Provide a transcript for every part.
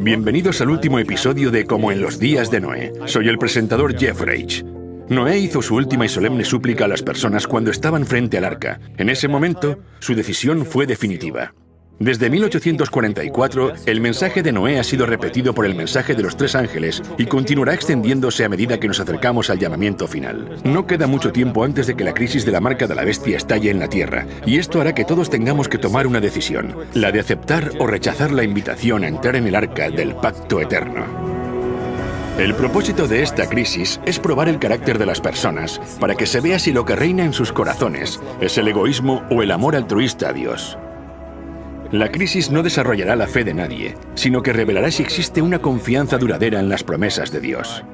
Bienvenidos al último episodio de Como en los días de Noé. Soy el presentador Jeff Reich. Noé hizo su última y solemne súplica a las personas cuando estaban frente al arca. En ese momento, su decisión fue definitiva. Desde 1844, el mensaje de Noé ha sido repetido por el mensaje de los tres ángeles y continuará extendiéndose a medida que nos acercamos al llamamiento final. No queda mucho tiempo antes de que la crisis de la marca de la bestia estalle en la tierra, y esto hará que todos tengamos que tomar una decisión, la de aceptar o rechazar la invitación a entrar en el arca del pacto eterno. El propósito de esta crisis es probar el carácter de las personas, para que se vea si lo que reina en sus corazones es el egoísmo o el amor altruista a Dios. La crisis no desarrollará la fe de nadie, sino que revelará si existe una confianza duradera en las promesas de Dios.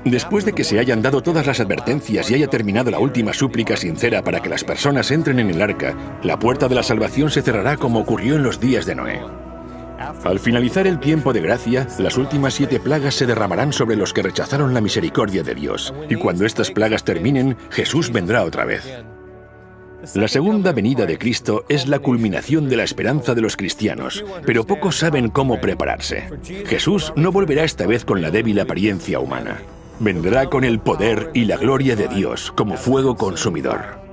Después de que se hayan dado todas las advertencias y haya terminado la última súplica sincera para que las personas entren en el arca, la puerta de la salvación se cerrará como ocurrió en los días de Noé. Al finalizar el tiempo de gracia, las últimas 7 plagas se derramarán sobre los que rechazaron la misericordia de Dios, y cuando estas plagas terminen, Jesús vendrá otra vez. La segunda venida de Cristo es la culminación de la esperanza de los cristianos, pero pocos saben cómo prepararse. Jesús no volverá esta vez con la débil apariencia humana. Vendrá con el poder y la gloria de Dios como fuego consumidor.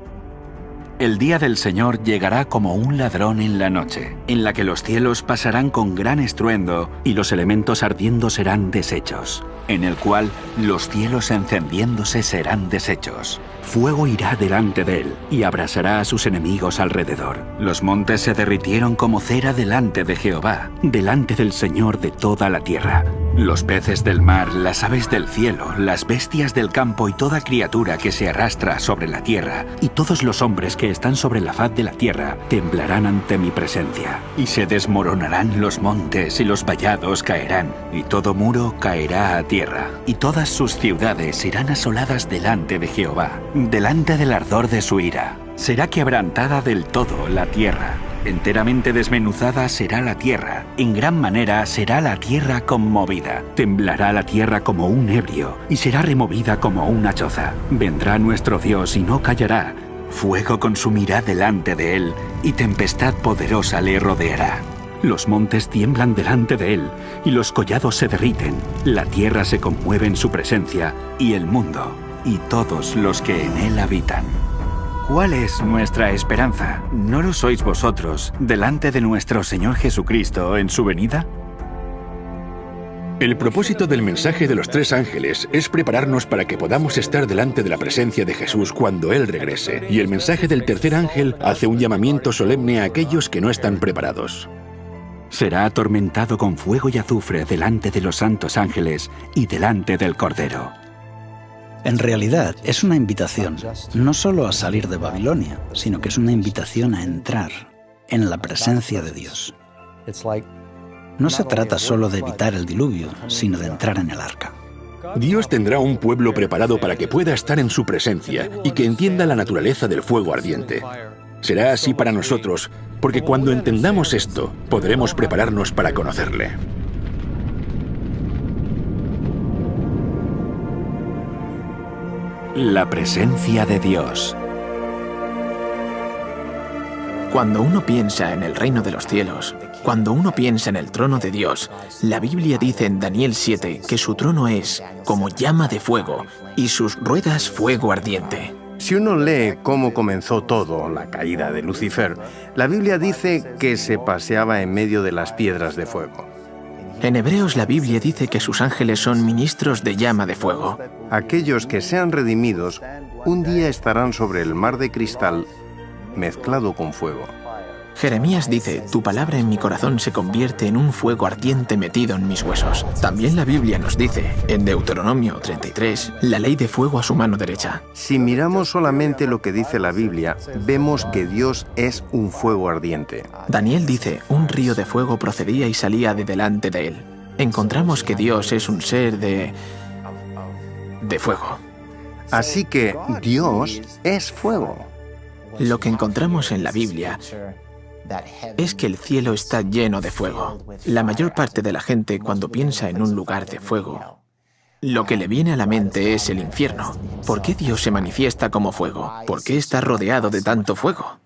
El día del Señor llegará como un ladrón en la noche, en la que los cielos pasarán con gran estruendo y los elementos ardiendo serán deshechos, en el cual los cielos encendiéndose serán deshechos. Fuego irá delante de él y abrasará a sus enemigos alrededor. Los montes se derritieron como cera delante de Jehová, delante del Señor de toda la tierra. Los peces del mar, las aves del cielo, las bestias del campo y toda criatura que se arrastra sobre la tierra, y todos los hombres que están sobre la faz de la tierra, temblarán ante mi presencia. Y se desmoronarán los montes y los vallados caerán, y todo muro caerá a tierra, y todas sus ciudades serán asoladas delante de Jehová, delante del ardor de su ira. Será quebrantada del todo la tierra. Enteramente desmenuzada será la tierra, en gran manera será la tierra conmovida. Temblará la tierra como un ebrio, y será removida como una choza. Vendrá nuestro Dios y no callará. Fuego consumirá delante de él, y tempestad poderosa le rodeará. Los montes tiemblan delante de él, y los collados se derriten. La tierra se conmueve en su presencia, y el mundo, y todos los que en él habitan. ¿Cuál es nuestra esperanza? ¿No lo sois vosotros delante de nuestro Señor Jesucristo en su venida? El propósito del mensaje de los tres ángeles es prepararnos para que podamos estar delante de la presencia de Jesús cuando Él regrese, y el mensaje del tercer ángel hace un llamamiento solemne a aquellos que no están preparados. Será atormentado con fuego y azufre delante de los santos ángeles y delante del Cordero. En realidad, es una invitación, no solo a salir de Babilonia, sino que es una invitación a entrar en la presencia de Dios. No se trata solo de evitar el diluvio, sino de entrar en el arca. Dios tendrá un pueblo preparado para que pueda estar en su presencia y que entienda la naturaleza del fuego ardiente. Será así para nosotros, porque cuando entendamos esto, podremos prepararnos para conocerle. La presencia de Dios. Cuando uno piensa en el reino de los cielos, cuando uno piensa en el trono de Dios, la Biblia dice en Daniel 7 que su trono es como llama de fuego y sus ruedas fuego ardiente. Si uno lee cómo comenzó todo, la caída de Lucifer, la Biblia dice que se paseaba en medio de las piedras de fuego. En Hebreos la Biblia dice que sus ángeles son ministros de llama de fuego. Aquellos que sean redimidos, un día estarán sobre el mar de cristal mezclado con fuego. Jeremías dice, tu palabra en mi corazón se convierte en un fuego ardiente metido en mis huesos. También la Biblia nos dice, en Deuteronomio 33, la ley de fuego a su mano derecha. Si miramos solamente lo que dice la Biblia, vemos que Dios es un fuego ardiente. Daniel dice, un río de fuego procedía y salía de delante de él. Encontramos que Dios es un ser de fuego. Así que Dios es fuego. Lo que encontramos en la Biblia es que el cielo está lleno de fuego. La mayor parte de la gente, cuando piensa en un lugar de fuego, lo que le viene a la mente es el infierno. ¿Por qué Dios se manifiesta como fuego? ¿Por qué está rodeado de tanto fuego?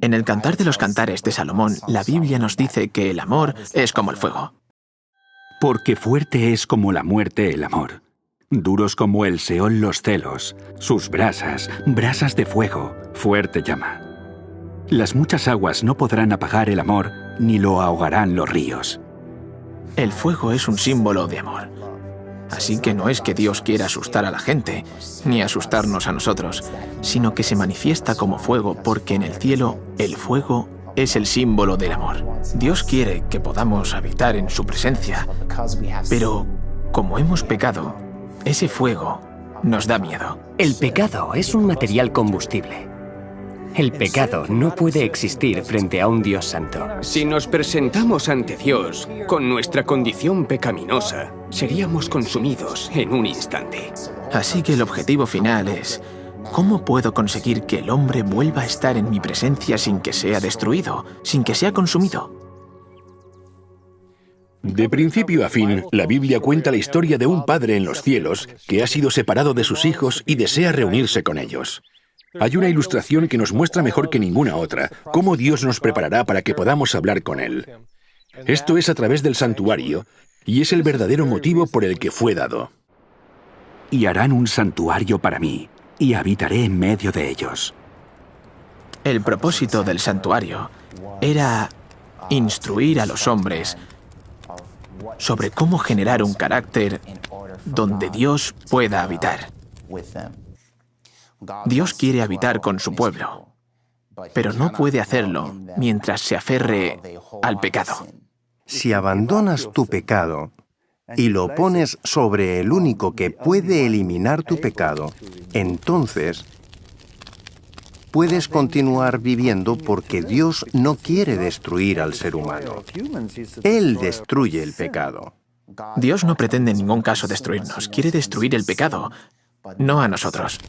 En el Cantar de los Cantares de Salomón, la Biblia nos dice que el amor es como el fuego. Porque fuerte es como la muerte el amor, duros como el Seol los celos, sus brasas, brasas de fuego, fuerte llama. Las muchas aguas no podrán apagar el amor, ni lo ahogarán los ríos. El fuego es un símbolo de amor. Así que no es que Dios quiera asustar a la gente, ni asustarnos a nosotros, sino que se manifiesta como fuego porque en el cielo el fuego es el símbolo del amor. Dios quiere que podamos habitar en su presencia, pero como hemos pecado, ese fuego nos da miedo. El pecado es un material combustible. El pecado no puede existir frente a un Dios santo. Si nos presentamos ante Dios con nuestra condición pecaminosa, seríamos consumidos en un instante. Así que el objetivo final es: ¿cómo puedo conseguir que el hombre vuelva a estar en mi presencia sin que sea destruido, sin que sea consumido? De principio a fin, la Biblia cuenta la historia de un padre en los cielos que ha sido separado de sus hijos y desea reunirse con ellos. Hay una ilustración que nos muestra mejor que ninguna otra cómo Dios nos preparará para que podamos hablar con Él. Esto es a través del santuario, y es el verdadero motivo por el que fue dado. Y harán un santuario para mí, y habitaré en medio de ellos. El propósito del santuario era instruir a los hombres sobre cómo generar un carácter donde Dios pueda habitar. Dios quiere habitar con su pueblo, pero no puede hacerlo mientras se aferre al pecado. Si abandonas tu pecado y lo pones sobre el único que puede eliminar tu pecado, entonces puedes continuar viviendo porque Dios no quiere destruir al ser humano. Él destruye el pecado. Dios no pretende en ningún caso destruirnos, quiere destruir el pecado, no a nosotros.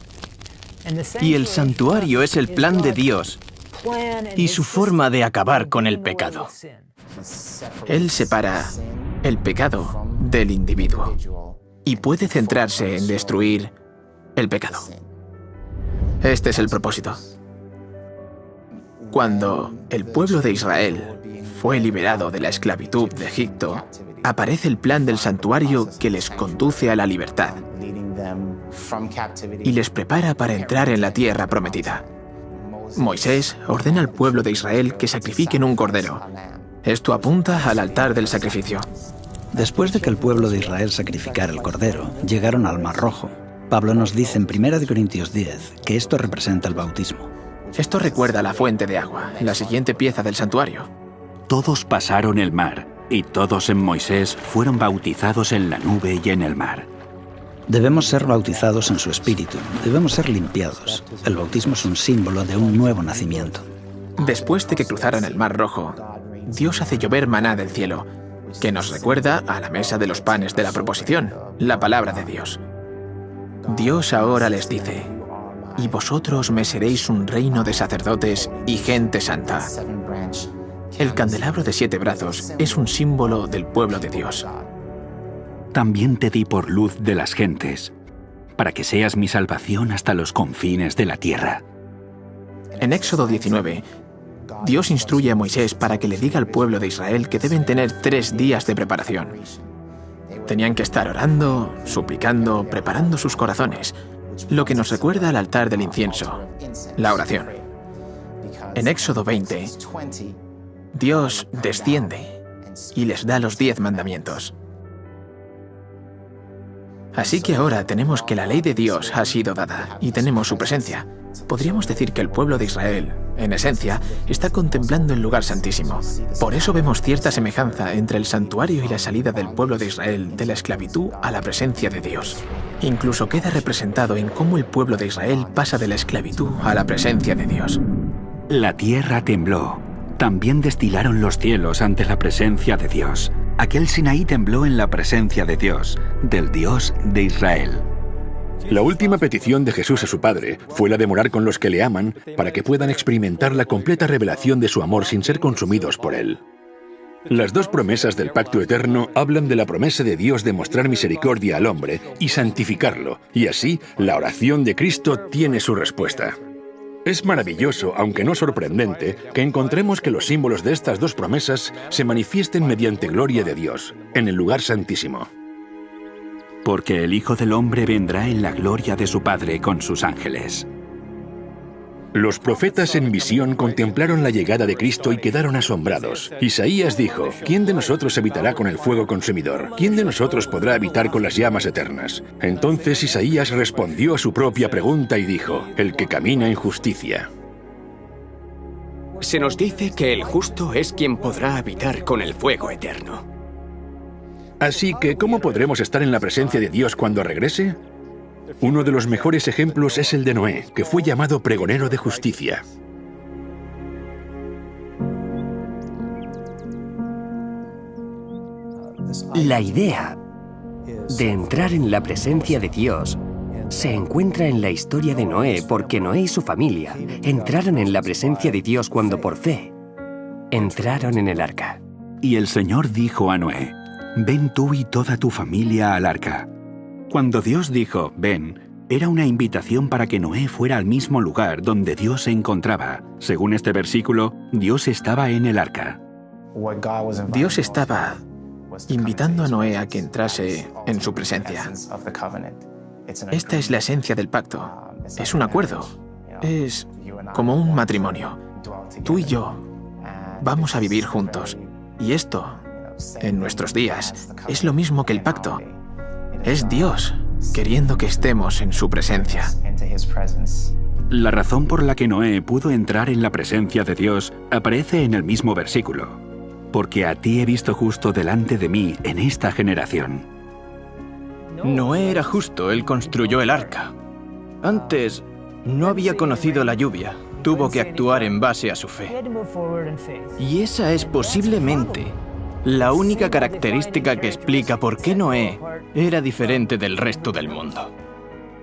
Y el santuario es el plan de Dios y su forma de acabar con el pecado. Él separa el pecado del individuo y puede centrarse en destruir el pecado. Este es el propósito. Cuando el pueblo de Israel fue liberado de la esclavitud de Egipto, aparece el plan del santuario que les conduce a la libertad y les prepara para entrar en la tierra prometida. Moisés ordena al pueblo de Israel que sacrifiquen un cordero. Esto apunta al altar del sacrificio. Después de que el pueblo de Israel sacrificara el cordero, llegaron al Mar Rojo. Pablo nos dice en 1 Corintios 10 que esto representa el bautismo. Esto recuerda la fuente de agua, la siguiente pieza del santuario. Todos pasaron el mar, y todos en Moisés fueron bautizados en la nube y en el mar. Debemos ser bautizados en su espíritu, debemos ser limpiados. El bautismo es un símbolo de un nuevo nacimiento. Después de que cruzaran el Mar Rojo, Dios hace llover maná del cielo, que nos recuerda a la mesa de los panes de la proposición, la palabra de Dios. Dios ahora les dice: y vosotros me seréis un reino de sacerdotes y gente santa. El candelabro de 7 brazos es un símbolo del pueblo de Dios. También te di por luz de las gentes, para que seas mi salvación hasta los confines de la tierra. En Éxodo 19, Dios instruye a Moisés para que le diga al pueblo de Israel que deben tener 3 días de preparación. Tenían que estar orando, suplicando, preparando sus corazones, lo que nos recuerda al altar del incienso, la oración. En Éxodo 20, Dios desciende y les da los 10 mandamientos. Así que ahora tenemos que la ley de Dios ha sido dada y tenemos su presencia. Podríamos decir que el pueblo de Israel, en esencia, está contemplando el lugar santísimo. Por eso vemos cierta semejanza entre el santuario y la salida del pueblo de Israel de la esclavitud a la presencia de Dios. Incluso queda representado en cómo el pueblo de Israel pasa de la esclavitud a la presencia de Dios. La tierra tembló. También destilaron los cielos ante la presencia de Dios. Aquel Sinaí tembló en la presencia de Dios, del Dios de Israel. La última petición de Jesús a su Padre fue la de morar con los que le aman para que puedan experimentar la completa revelación de su amor sin ser consumidos por él. Las 2 promesas del pacto eterno hablan de la promesa de Dios de mostrar misericordia al hombre y santificarlo, y así la oración de Cristo tiene su respuesta. Es maravilloso, aunque no sorprendente, que encontremos que los símbolos de estas dos promesas se manifiesten mediante gloria de Dios, en el lugar santísimo. Porque el Hijo del Hombre vendrá en la gloria de su Padre con sus ángeles. Los profetas en visión contemplaron la llegada de Cristo y quedaron asombrados. Isaías dijo, ¿quién de nosotros habitará con el fuego consumidor? ¿Quién de nosotros podrá habitar con las llamas eternas? Entonces Isaías respondió a su propia pregunta y dijo, el que camina en justicia. Se nos dice que el justo es quien podrá habitar con el fuego eterno. Así que, ¿cómo podremos estar en la presencia de Dios cuando regrese? Uno de los mejores ejemplos es el de Noé, que fue llamado pregonero de justicia. La idea de entrar en la presencia de Dios se encuentra en la historia de Noé, porque Noé y su familia entraron en la presencia de Dios cuando por fe entraron en el arca. Y el Señor dijo a Noé, ven tú y toda tu familia al arca. Cuando Dios dijo, ven, era una invitación para que Noé fuera al mismo lugar donde Dios se encontraba. Según este versículo, Dios estaba en el arca. Dios estaba invitando a Noé a que entrase en su presencia. Esta es la esencia del pacto. Es un acuerdo. Es como un matrimonio. Tú y yo vamos a vivir juntos. Y esto, en nuestros días, es lo mismo que el pacto. Es Dios queriendo que estemos en su presencia. La razón por la que Noé pudo entrar en la presencia de Dios aparece en el mismo versículo. Porque a ti he visto justo delante de mí en esta generación. Noé era justo, él construyó el arca. Antes no había conocido la lluvia, tuvo que actuar en base a su fe. Y esa es posiblemente la única característica que explica por qué Noé era diferente del resto del mundo.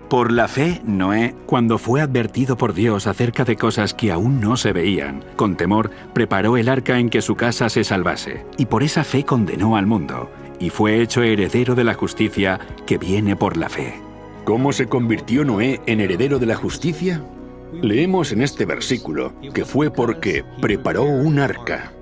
Por la fe, Noé, cuando fue advertido por Dios acerca de cosas que aún no se veían, con temor, preparó el arca en que su casa se salvase, y por esa fe condenó al mundo, y fue hecho heredero de la justicia que viene por la fe. ¿Cómo se convirtió Noé en heredero de la justicia? Leemos en este versículo que fue porque preparó un arca.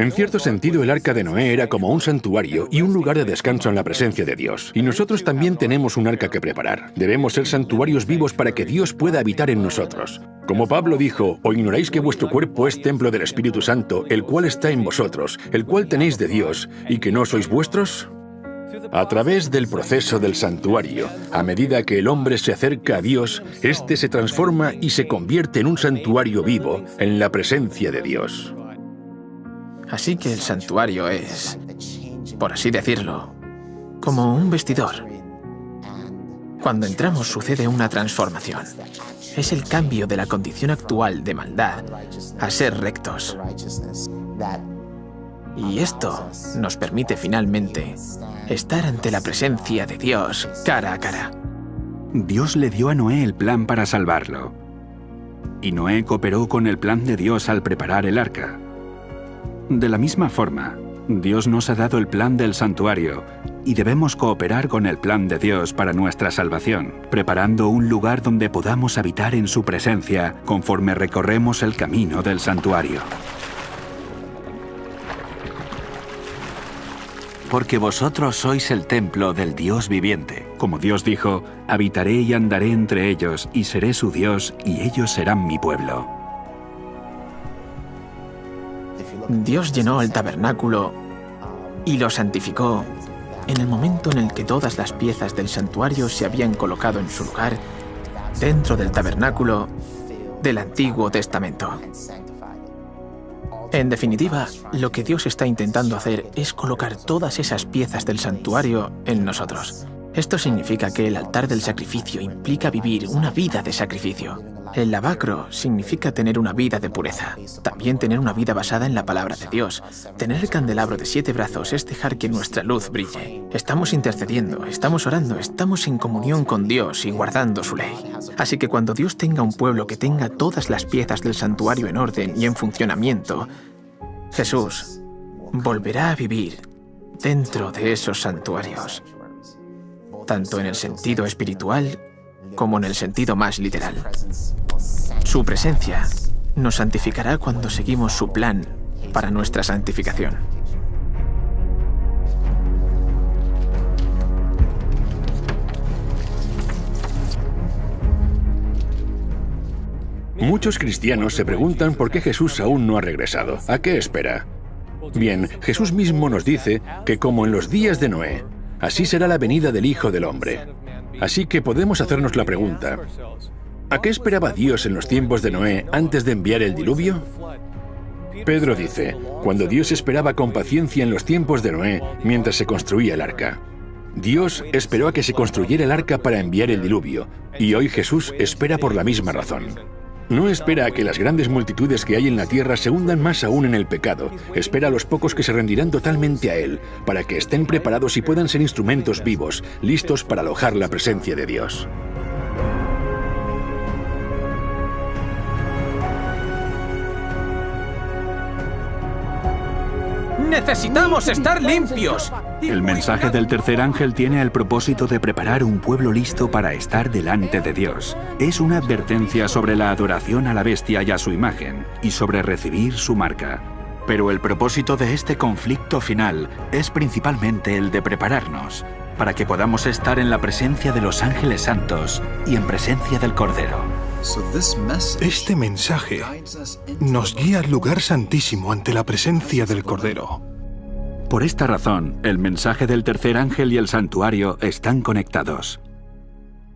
En cierto sentido, el arca de Noé era como un santuario y un lugar de descanso en la presencia de Dios. Y nosotros también tenemos un arca que preparar. Debemos ser santuarios vivos para que Dios pueda habitar en nosotros. Como Pablo dijo, ¿o ignoráis que vuestro cuerpo es templo del Espíritu Santo, el cual está en vosotros, el cual tenéis de Dios, y que no sois vuestros? A través del proceso del santuario, a medida que el hombre se acerca a Dios, éste se transforma y se convierte en un santuario vivo en la presencia de Dios. Así que el santuario es, por así decirlo, como un vestidor. Cuando entramos sucede una transformación. Es el cambio de la condición actual de maldad a ser rectos. Y esto nos permite finalmente estar ante la presencia de Dios cara a cara. Dios le dio a Noé el plan para salvarlo. Y Noé cooperó con el plan de Dios al preparar el arca. De la misma forma, Dios nos ha dado el plan del santuario y debemos cooperar con el plan de Dios para nuestra salvación, preparando un lugar donde podamos habitar en su presencia conforme recorremos el camino del santuario. Porque vosotros sois el templo del Dios viviente. Como Dios dijo, habitaré y andaré entre ellos y seré su Dios y ellos serán mi pueblo. Dios llenó el tabernáculo y lo santificó en el momento en el que todas las piezas del santuario se habían colocado en su lugar dentro del tabernáculo del Antiguo Testamento. En definitiva, lo que Dios está intentando hacer es colocar todas esas piezas del santuario en nosotros. Esto significa que el altar del sacrificio implica vivir una vida de sacrificio. El lavacro significa tener una vida de pureza. También tener una vida basada en la palabra de Dios. Tener el candelabro de 7 brazos es dejar que nuestra luz brille. Estamos intercediendo, estamos orando, estamos en comunión con Dios y guardando su ley. Así que cuando Dios tenga un pueblo que tenga todas las piezas del santuario en orden y en funcionamiento, Jesús volverá a vivir dentro de esos santuarios, tanto en el sentido espiritual como en el sentido más literal. Su presencia nos santificará cuando seguimos su plan para nuestra santificación. Muchos cristianos se preguntan por qué Jesús aún no ha regresado. ¿A qué espera? Bien, Jesús mismo nos dice que como en los días de Noé, así será la venida del Hijo del Hombre. Así que podemos hacernos la pregunta, ¿a qué esperaba Dios en los tiempos de Noé antes de enviar el diluvio? Pedro dice, cuando Dios esperaba con paciencia en los tiempos de Noé mientras se construía el arca. Dios esperó a que se construyera el arca para enviar el diluvio, y hoy Jesús espera por la misma razón. No espera a que las grandes multitudes que hay en la tierra se hundan más aún en el pecado. Espera a los pocos que se rendirán totalmente a Él, para que estén preparados y puedan ser instrumentos vivos, listos para alojar la presencia de Dios. ¡Necesitamos estar limpios! El mensaje del tercer ángel tiene el propósito de preparar un pueblo listo para estar delante de Dios. Es una advertencia sobre la adoración a la bestia y a su imagen, y sobre recibir su marca. Pero el propósito de este conflicto final es principalmente el de prepararnos, para que podamos estar en la presencia de los ángeles santos y en presencia del Cordero. Este mensaje nos guía al lugar santísimo ante la presencia del Cordero. Por esta razón, el mensaje del tercer ángel y el santuario están conectados.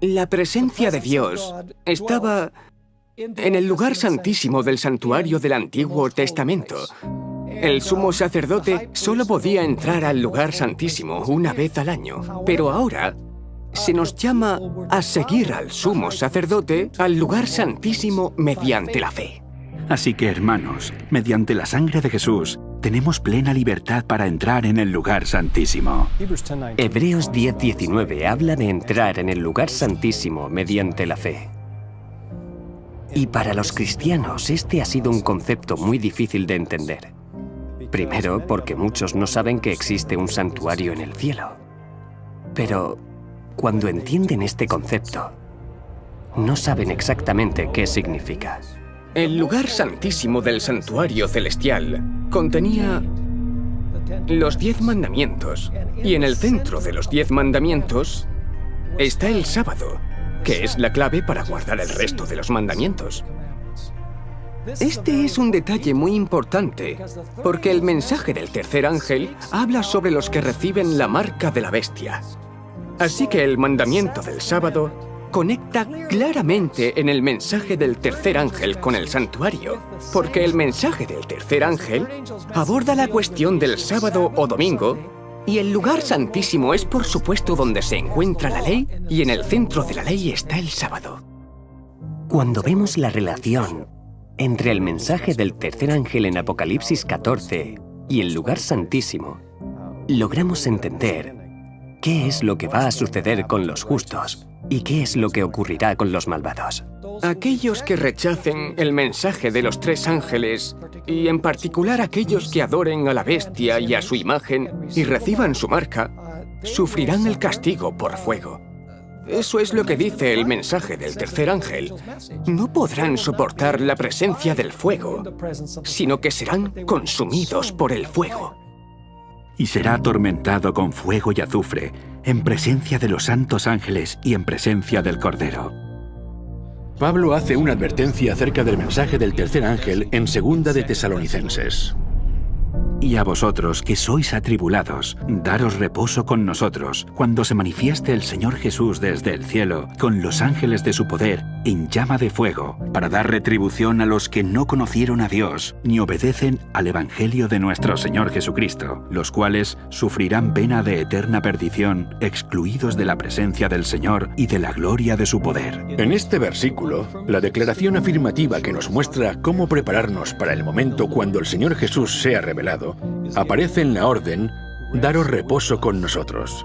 La presencia de Dios estaba en el lugar santísimo del santuario del Antiguo Testamento. El sumo sacerdote solo podía entrar al lugar santísimo una vez al año, pero ahora se nos llama a seguir al sumo sacerdote al lugar santísimo mediante la fe. Así que, hermanos, mediante la sangre de Jesús, tenemos plena libertad para entrar en el lugar santísimo. Hebreos 10:19 habla de entrar en el lugar santísimo mediante la fe. Y para los cristianos este ha sido un concepto muy difícil de entender. Primero, porque muchos no saben que existe un santuario en el cielo. Pero cuando entienden este concepto, no saben exactamente qué significa. El lugar santísimo del santuario celestial contenía los 10 mandamientos, y en el centro de los 10 mandamientos está el sábado, que es la clave para guardar el resto de los mandamientos. Este es un detalle muy importante, porque el mensaje del tercer ángel habla sobre los que reciben la marca de la bestia. Así que el mandamiento del sábado conecta claramente en el mensaje del tercer ángel con el santuario, porque el mensaje del tercer ángel aborda la cuestión del sábado o domingo, y el lugar santísimo es por supuesto donde se encuentra la ley, y en el centro de la ley está el sábado. Cuando vemos la relación entre el mensaje del tercer ángel en Apocalipsis 14 y el lugar santísimo, logramos entender qué es lo que va a suceder con los justos y qué es lo que ocurrirá con los malvados. Aquellos que rechacen el mensaje de los 3 ángeles, y en particular aquellos que adoren a la bestia y a su imagen y reciban su marca, sufrirán el castigo por fuego. Eso es lo que dice el mensaje del tercer ángel. No podrán soportar la presencia del fuego, sino que serán consumidos por el fuego. Y será atormentado con fuego y azufre, en presencia de los santos ángeles y en presencia del Cordero. Pablo hace una advertencia acerca del mensaje del tercer ángel en 2 de Tesalonicenses. Y a vosotros que sois atribulados, daros reposo con nosotros, cuando se manifieste el Señor Jesús desde el cielo, con los ángeles de su poder, en llama de fuego, para dar retribución a los que no conocieron a Dios, ni obedecen al Evangelio de nuestro Señor Jesucristo, los cuales sufrirán pena de eterna perdición, excluidos de la presencia del Señor y de la gloria de su poder. En este versículo, la declaración afirmativa que nos muestra cómo prepararnos para el momento cuando el Señor Jesús sea revelado, aparece en la orden, daros reposo con nosotros.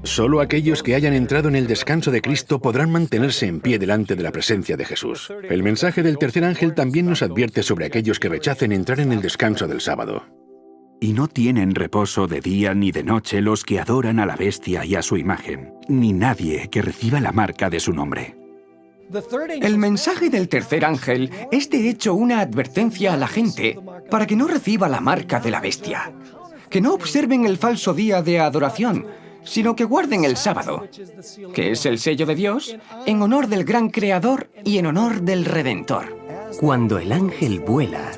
Solo aquellos que hayan entrado en el descanso de Cristo podrán mantenerse en pie delante de la presencia de Jesús. El mensaje del tercer ángel también nos advierte sobre aquellos que rechacen entrar en el descanso del sábado. Y no tienen reposo de día ni de noche los que adoran a la bestia y a su imagen, ni nadie que reciba la marca de su nombre. El mensaje del tercer ángel es de hecho una advertencia a la gente para que no reciba la marca de la bestia, que no observen el falso día de adoración, sino que guarden el sábado, que es el sello de Dios, en honor del gran Creador y en honor del Redentor. Cuando el ángel vuela,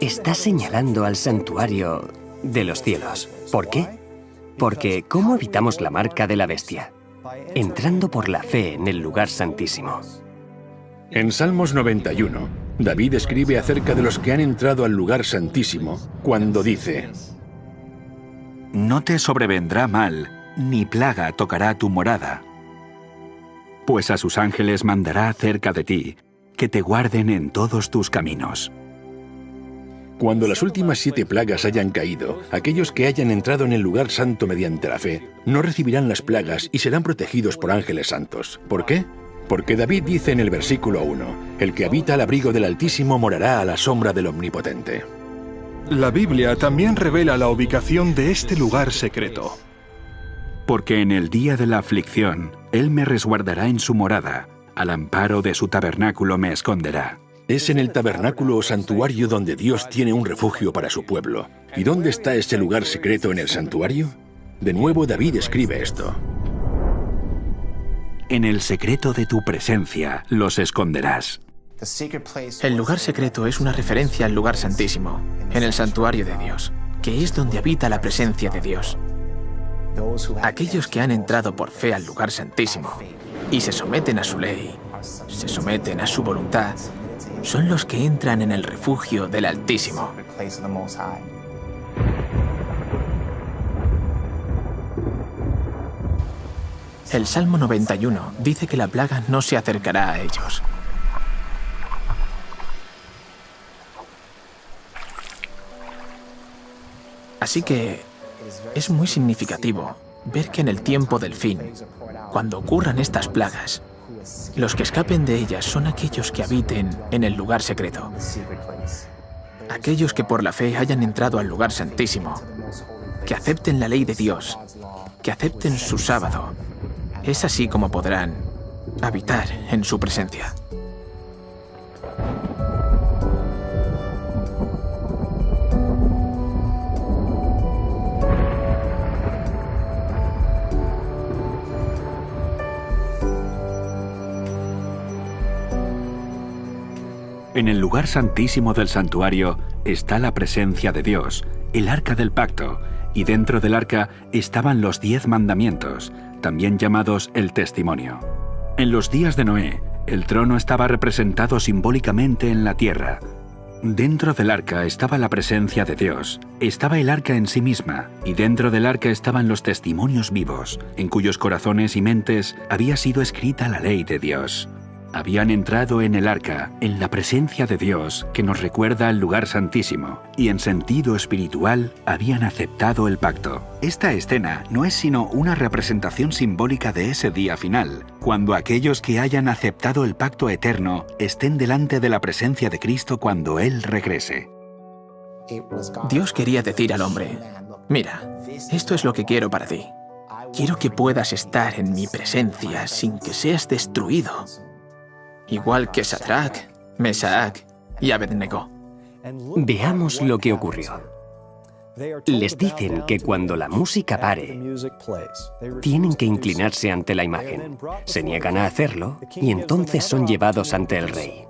está señalando al santuario de los cielos. ¿Por qué? Porque ¿cómo evitamos la marca de la bestia? Entrando por la fe en el lugar santísimo. En Salmos 91, David escribe acerca de los que han entrado al lugar santísimo cuando dice: No te sobrevendrá mal, ni plaga tocará tu morada. Pues a sus ángeles mandará cerca de ti, que te guarden en todos tus caminos. Cuando las últimas 7 plagas hayan caído, aquellos que hayan entrado en el lugar santo mediante la fe, no recibirán las plagas y serán protegidos por ángeles santos. ¿Por qué? Porque David dice en el versículo 1, el que habita al abrigo del Altísimo morará a la sombra del Omnipotente. La Biblia también revela la ubicación de este lugar secreto. Porque en el día de la aflicción, Él me resguardará en su morada, al amparo de su tabernáculo me esconderá. Es en el tabernáculo o santuario donde Dios tiene un refugio para su pueblo. ¿Y dónde está ese lugar secreto en el santuario? De nuevo David escribe esto: En el secreto de tu presencia los esconderás. El lugar secreto es una referencia al lugar santísimo, en el santuario de Dios, que es donde habita la presencia de Dios. Aquellos que han entrado por fe al lugar santísimo y se someten a su ley, se someten a su voluntad, son los que entran en el refugio del Altísimo. El Salmo 91 dice que la plaga no se acercará a ellos. Así que es muy significativo ver que en el tiempo del fin, cuando ocurran estas plagas, los que escapen de ellas son aquellos que habiten en el lugar secreto. Aquellos que por la fe hayan entrado al lugar santísimo, que acepten la ley de Dios, que acepten su sábado. Es así como podrán habitar en su presencia. En el lugar santísimo del santuario está la presencia de Dios, el arca del pacto, y dentro del arca estaban los 10 mandamientos, también llamados el testimonio. En los días de Noé, el trono estaba representado simbólicamente en la tierra. Dentro del arca estaba la presencia de Dios, estaba el arca en sí misma, y dentro del arca estaban los testimonios vivos, en cuyos corazones y mentes había sido escrita la ley de Dios. Habían entrado en el arca, en la presencia de Dios, que nos recuerda al lugar santísimo, y en sentido espiritual habían aceptado el pacto. Esta escena no es sino una representación simbólica de ese día final, cuando aquellos que hayan aceptado el pacto eterno estén delante de la presencia de Cristo cuando Él regrese. Dios quería decir al hombre: mira, esto es lo que quiero para ti. Quiero que puedas estar en mi presencia sin que seas destruido. Igual que Sadrach, Mesach y Abednego. Veamos lo que ocurrió. Les dicen que cuando la música pare, tienen que inclinarse ante la imagen. Se niegan a hacerlo y entonces son llevados ante el rey.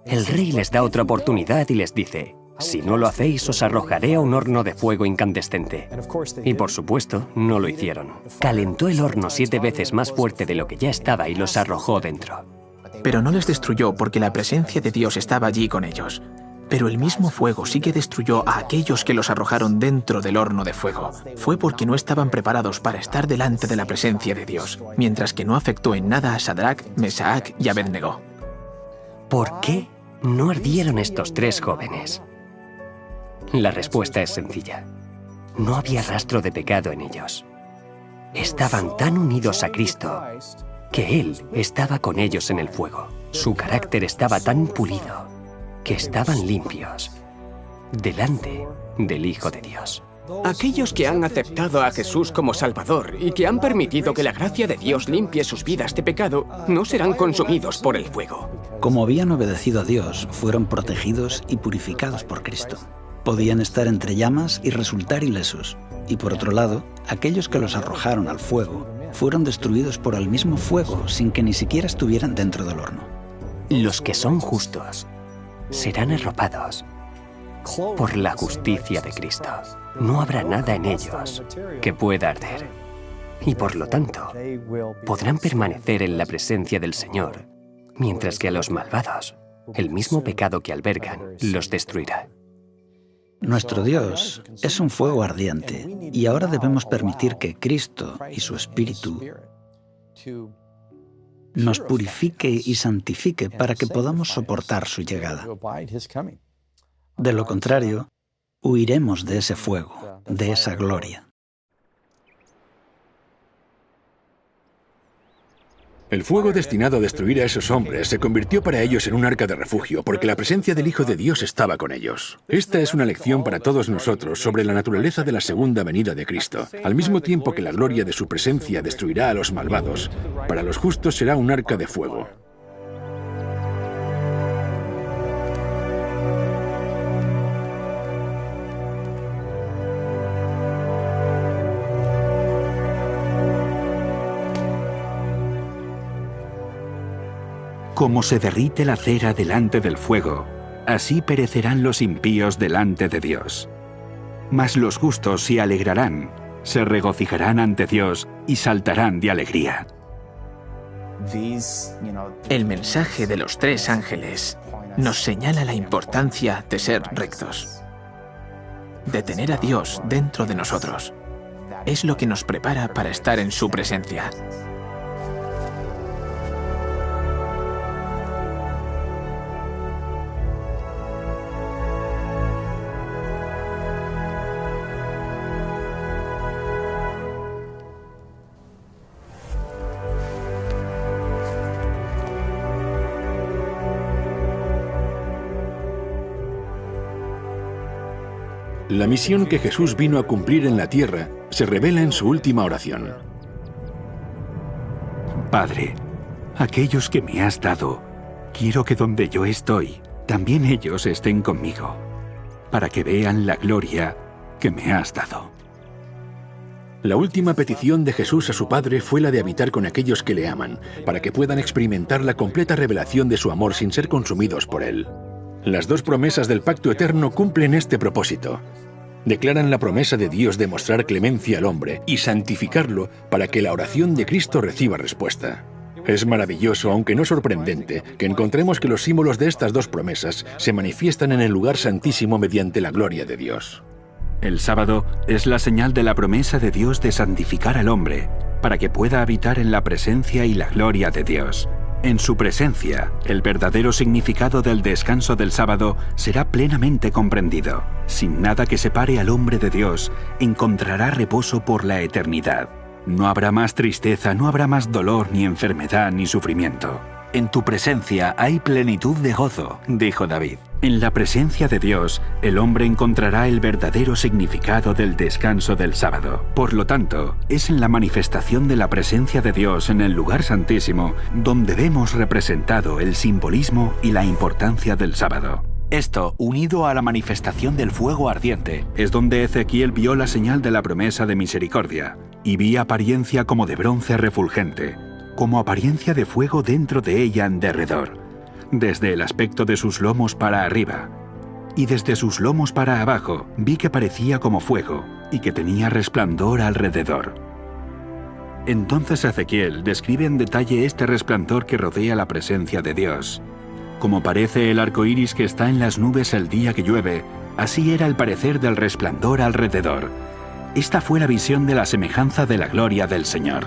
El rey les da otra oportunidad y les dice: si no lo hacéis, os arrojaré a un horno de fuego incandescente. Y por supuesto, no lo hicieron. Calentó el horno 7 veces más fuerte de lo que ya estaba y los arrojó dentro. Pero no les destruyó porque la presencia de Dios estaba allí con ellos. Pero el mismo fuego sí que destruyó a aquellos que los arrojaron dentro del horno de fuego. Fue porque no estaban preparados para estar delante de la presencia de Dios, mientras que no afectó en nada a Sadrach, Mesach y Abednego. ¿Por qué no ardieron estos 3 jóvenes? La respuesta es sencilla. No había rastro de pecado en ellos. Estaban tan unidos a Cristo que Él estaba con ellos en el fuego. Su carácter estaba tan pulido que estaban limpios. delante del Hijo de Dios. Aquellos que han aceptado a Jesús como Salvador y que han permitido que la gracia de Dios limpie sus vidas de pecado, no serán consumidos por el fuego. Como habían obedecido a Dios, fueron protegidos y purificados por Cristo. Podían estar entre llamas y resultar ilesos. Y por otro lado, aquellos que los arrojaron al fuego fueron destruidos por el mismo fuego sin que ni siquiera estuvieran dentro del horno. Los que son justos serán arropados por la justicia de Cristo. No habrá nada en ellos que pueda arder. Y por lo tanto, podrán permanecer en la presencia del Señor, mientras que a los malvados, el mismo pecado que albergan, los destruirá. Nuestro Dios es un fuego ardiente y ahora debemos permitir que Cristo y su Espíritu nos purifique y santifique para que podamos soportar su llegada. De lo contrario, huiremos de ese fuego, de esa gloria. El fuego destinado a destruir a esos hombres se convirtió para ellos en un arca de refugio, porque la presencia del Hijo de Dios estaba con ellos. Esta es una lección para todos nosotros sobre la naturaleza de la segunda venida de Cristo. Al mismo tiempo que la gloria de su presencia destruirá a los malvados, para los justos será un arca de fuego. Como se derrite la cera delante del fuego, así perecerán los impíos delante de Dios. Mas los justos se alegrarán, se regocijarán ante Dios y saltarán de alegría. El mensaje de los 3 ángeles nos señala la importancia de ser rectos, de tener a Dios dentro de nosotros. Es lo que nos prepara para estar en su presencia. La misión que Jesús vino a cumplir en la tierra se revela en su última oración. Padre, aquellos que me has dado, quiero que donde yo estoy, también ellos estén conmigo, para que vean la gloria que me has dado. La última petición de Jesús a su Padre fue la de habitar con aquellos que le aman, para que puedan experimentar la completa revelación de su amor sin ser consumidos por él. Las 2 promesas del pacto eterno cumplen este propósito. Declaran la promesa de Dios de mostrar clemencia al hombre y santificarlo para que la oración de Cristo reciba respuesta. Es maravilloso, aunque no sorprendente, que encontremos que los símbolos de estas 2 promesas se manifiestan en el lugar santísimo mediante la gloria de Dios. El sábado es la señal de la promesa de Dios de santificar al hombre, para que pueda habitar en la presencia y la gloria de Dios. En su presencia, el verdadero significado del descanso del sábado será plenamente comprendido. Sin nada que separe al hombre de Dios, encontrará reposo por la eternidad. No habrá más tristeza, no habrá más dolor, ni enfermedad, ni sufrimiento. En tu presencia hay plenitud de gozo, dijo David. En la presencia de Dios, el hombre encontrará el verdadero significado del descanso del sábado. Por lo tanto, es en la manifestación de la presencia de Dios en el lugar santísimo donde vemos representado el simbolismo y la importancia del sábado. Esto, unido a la manifestación del fuego ardiente, es donde Ezequiel vio la señal de la promesa de misericordia, y vi apariencia como de bronce refulgente, como apariencia de fuego dentro de ella en derredor, desde el aspecto de sus lomos para arriba, y desde sus lomos para abajo vi que parecía como fuego, y que tenía resplandor alrededor. Entonces Ezequiel describe en detalle este resplandor que rodea la presencia de Dios. Como parece el arco iris que está en las nubes el día que llueve, así era el parecer del resplandor alrededor. Esta fue la visión de la semejanza de la gloria del Señor.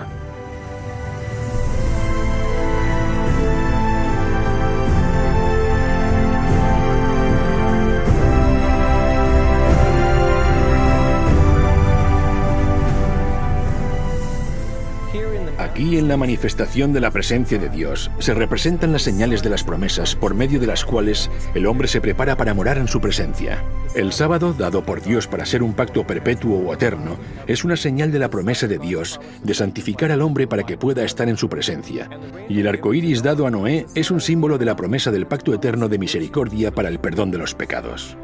Aquí, en la manifestación de la presencia de Dios, se representan las señales de las promesas por medio de las cuales el hombre se prepara para morar en su presencia. El sábado, dado por Dios para ser un pacto perpetuo o eterno, es una señal de la promesa de Dios de santificar al hombre para que pueda estar en su presencia. Y el arco iris dado a Noé es un símbolo de la promesa del pacto eterno de misericordia para el perdón de los pecados.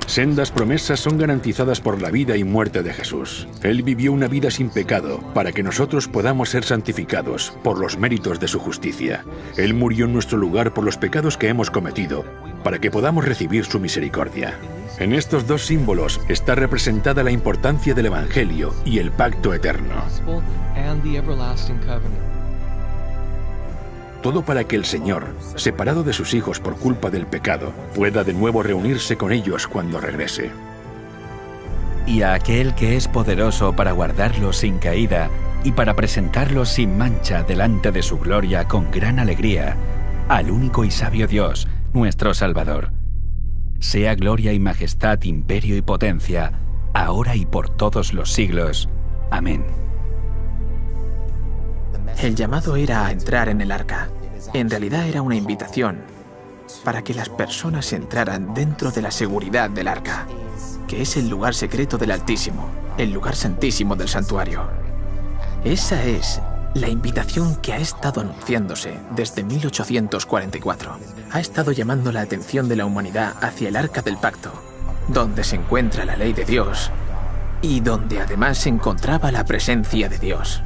Sendas promesas son garantizadas por la vida y muerte de Jesús. Él vivió una vida sin pecado para que nosotros podamos ser santificados por los méritos de su justicia. Él murió en nuestro lugar por los pecados que hemos cometido para que podamos recibir su misericordia. En estos dos símbolos está representada la importancia del Evangelio y el pacto eterno. Todo para que el Señor, separado de sus hijos por culpa del pecado, pueda de nuevo reunirse con ellos cuando regrese. Y a aquel que es poderoso para guardarlos sin caída y para presentarlos sin mancha delante de su gloria con gran alegría, al único y sabio Dios, nuestro Salvador. Sea gloria y majestad, imperio y potencia, ahora y por todos los siglos. Amén. El llamado era a entrar en el arca. En realidad era una invitación para que las personas entraran dentro de la seguridad del arca, que es el lugar secreto del Altísimo, el lugar santísimo del santuario. Esa es la invitación que ha estado anunciándose desde 1844. Ha estado llamando la atención de la humanidad hacia el arca del pacto, donde se encuentra la ley de Dios y donde además se encontraba la presencia de Dios.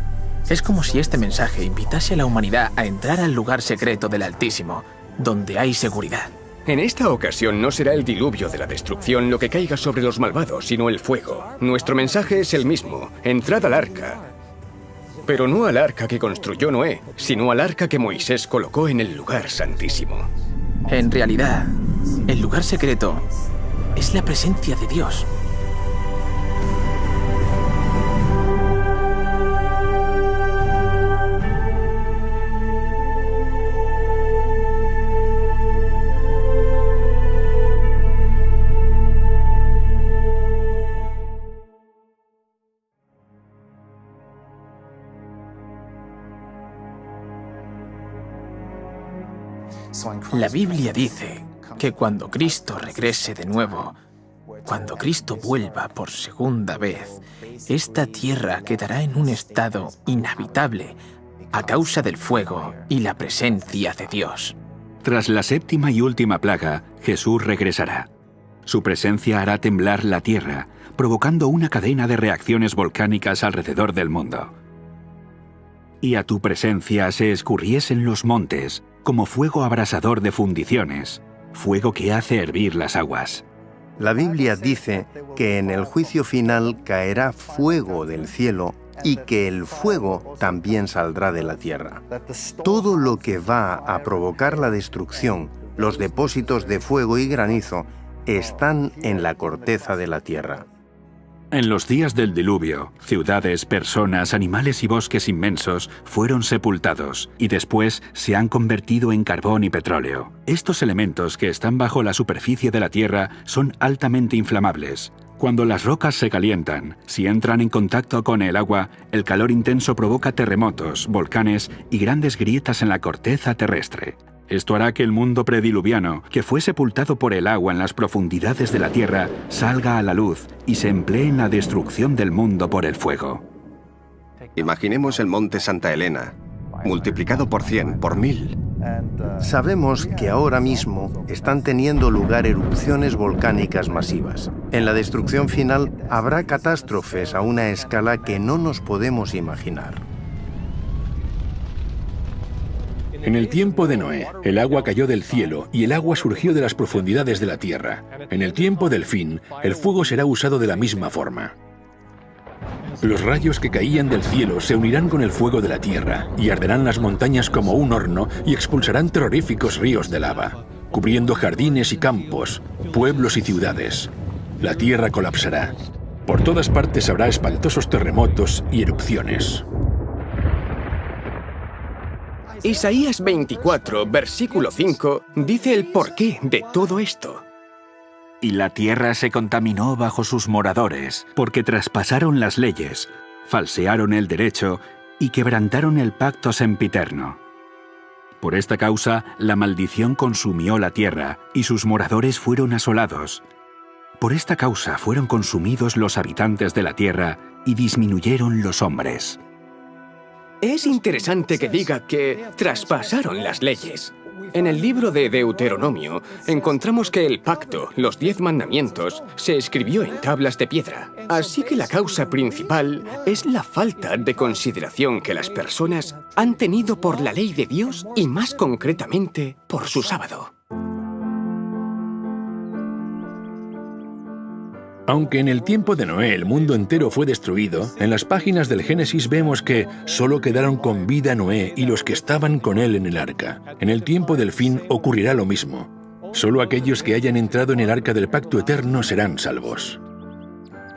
Es como si este mensaje invitase a la humanidad a entrar al lugar secreto del Altísimo, donde hay seguridad. En esta ocasión no será el diluvio de la destrucción lo que caiga sobre los malvados, sino el fuego. Nuestro mensaje es el mismo: entrad al arca. Pero no al arca que construyó Noé, sino al arca que Moisés colocó en el lugar santísimo. En realidad, el lugar secreto es la presencia de Dios. La Biblia dice que cuando Cristo regrese de nuevo, cuando Cristo vuelva por segunda vez, esta tierra quedará en un estado inhabitable a causa del fuego y la presencia de Dios. Tras la séptima y última plaga, Jesús regresará. Su presencia hará temblar la tierra, provocando una cadena de reacciones volcánicas alrededor del mundo. Y a tu presencia se escurriesen los montes, como fuego abrasador de fundiciones, fuego que hace hervir las aguas. La Biblia dice que en el juicio final caerá fuego del cielo y que el fuego también saldrá de la tierra. Todo lo que va a provocar la destrucción, los depósitos de fuego y granizo, están en la corteza de la tierra. En los días del diluvio, ciudades, personas, animales y bosques inmensos fueron sepultados y después se han convertido en carbón y petróleo. Estos elementos que están bajo la superficie de la Tierra son altamente inflamables. Cuando las rocas se calientan, si entran en contacto con el agua, el calor intenso provoca terremotos, volcanes y grandes grietas en la corteza terrestre. Esto hará que el mundo prediluviano, que fue sepultado por el agua en las profundidades de la tierra, salga a la luz y se emplee en la destrucción del mundo por el fuego. Imaginemos el monte Santa Elena, multiplicado por 100, por 1000. Sabemos que ahora mismo están teniendo lugar erupciones volcánicas masivas. En la destrucción final habrá catástrofes a una escala que no nos podemos imaginar. En el tiempo de Noé, el agua cayó del cielo y el agua surgió de las profundidades de la tierra. En el tiempo del fin, el fuego será usado de la misma forma. Los rayos que caían del cielo se unirán con el fuego de la tierra y arderán las montañas como un horno y expulsarán terroríficos ríos de lava, cubriendo jardines y campos, pueblos y ciudades. La tierra colapsará. Por todas partes habrá espantosos terremotos y erupciones. Isaías 24, versículo 5, dice el porqué de todo esto. Y la tierra se contaminó bajo sus moradores, porque traspasaron las leyes, falsearon el derecho y quebrantaron el pacto sempiterno. Por esta causa, la maldición consumió la tierra, y sus moradores fueron asolados. Por esta causa fueron consumidos los habitantes de la tierra, y disminuyeron los hombres. Es interesante que diga que traspasaron las leyes. En el libro de Deuteronomio encontramos que el pacto, los 10 mandamientos, se escribió en tablas de piedra. Así que la causa principal es la falta de consideración que las personas han tenido por la ley de Dios y más concretamente por su sábado. Aunque en el tiempo de Noé el mundo entero fue destruido, en las páginas del Génesis vemos que solo quedaron con vida Noé y los que estaban con él en el arca. En el tiempo del fin ocurrirá lo mismo. Solo aquellos que hayan entrado en el arca del pacto eterno serán salvos.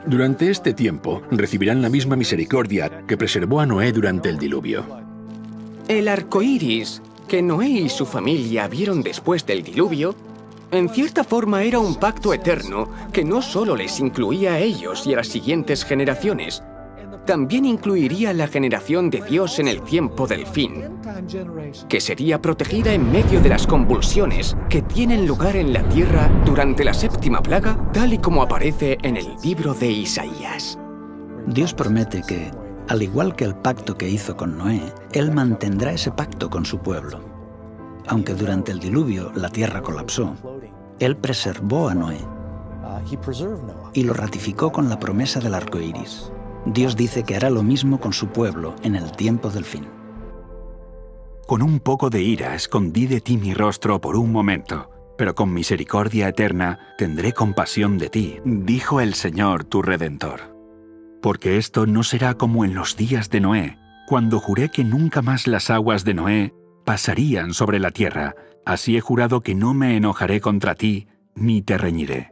Durante este tiempo recibirán la misma misericordia que preservó a Noé durante el diluvio. El arco iris que Noé y su familia vieron después del diluvio, en cierta forma era un pacto eterno que no solo les incluía a ellos y a las siguientes generaciones, también incluiría a la generación de Dios en el tiempo del fin, que sería protegida en medio de las convulsiones que tienen lugar en la tierra durante la 7ª plaga, tal y como aparece en el libro de Isaías. Dios promete que, al igual que el pacto que hizo con Noé, Él mantendrá ese pacto con su pueblo. Aunque durante el diluvio la tierra colapsó, Él preservó a Noé y lo ratificó con la promesa del arco iris. Dios dice que hará lo mismo con su pueblo en el tiempo del fin. Con un poco de ira escondí de ti mi rostro por un momento, pero con misericordia eterna tendré compasión de ti, dijo el Señor tu Redentor. Porque esto no será como en los días de Noé, cuando juré que nunca más las aguas de Noé pasarían sobre la tierra. Así he jurado que no me enojaré contra ti, ni te reñiré.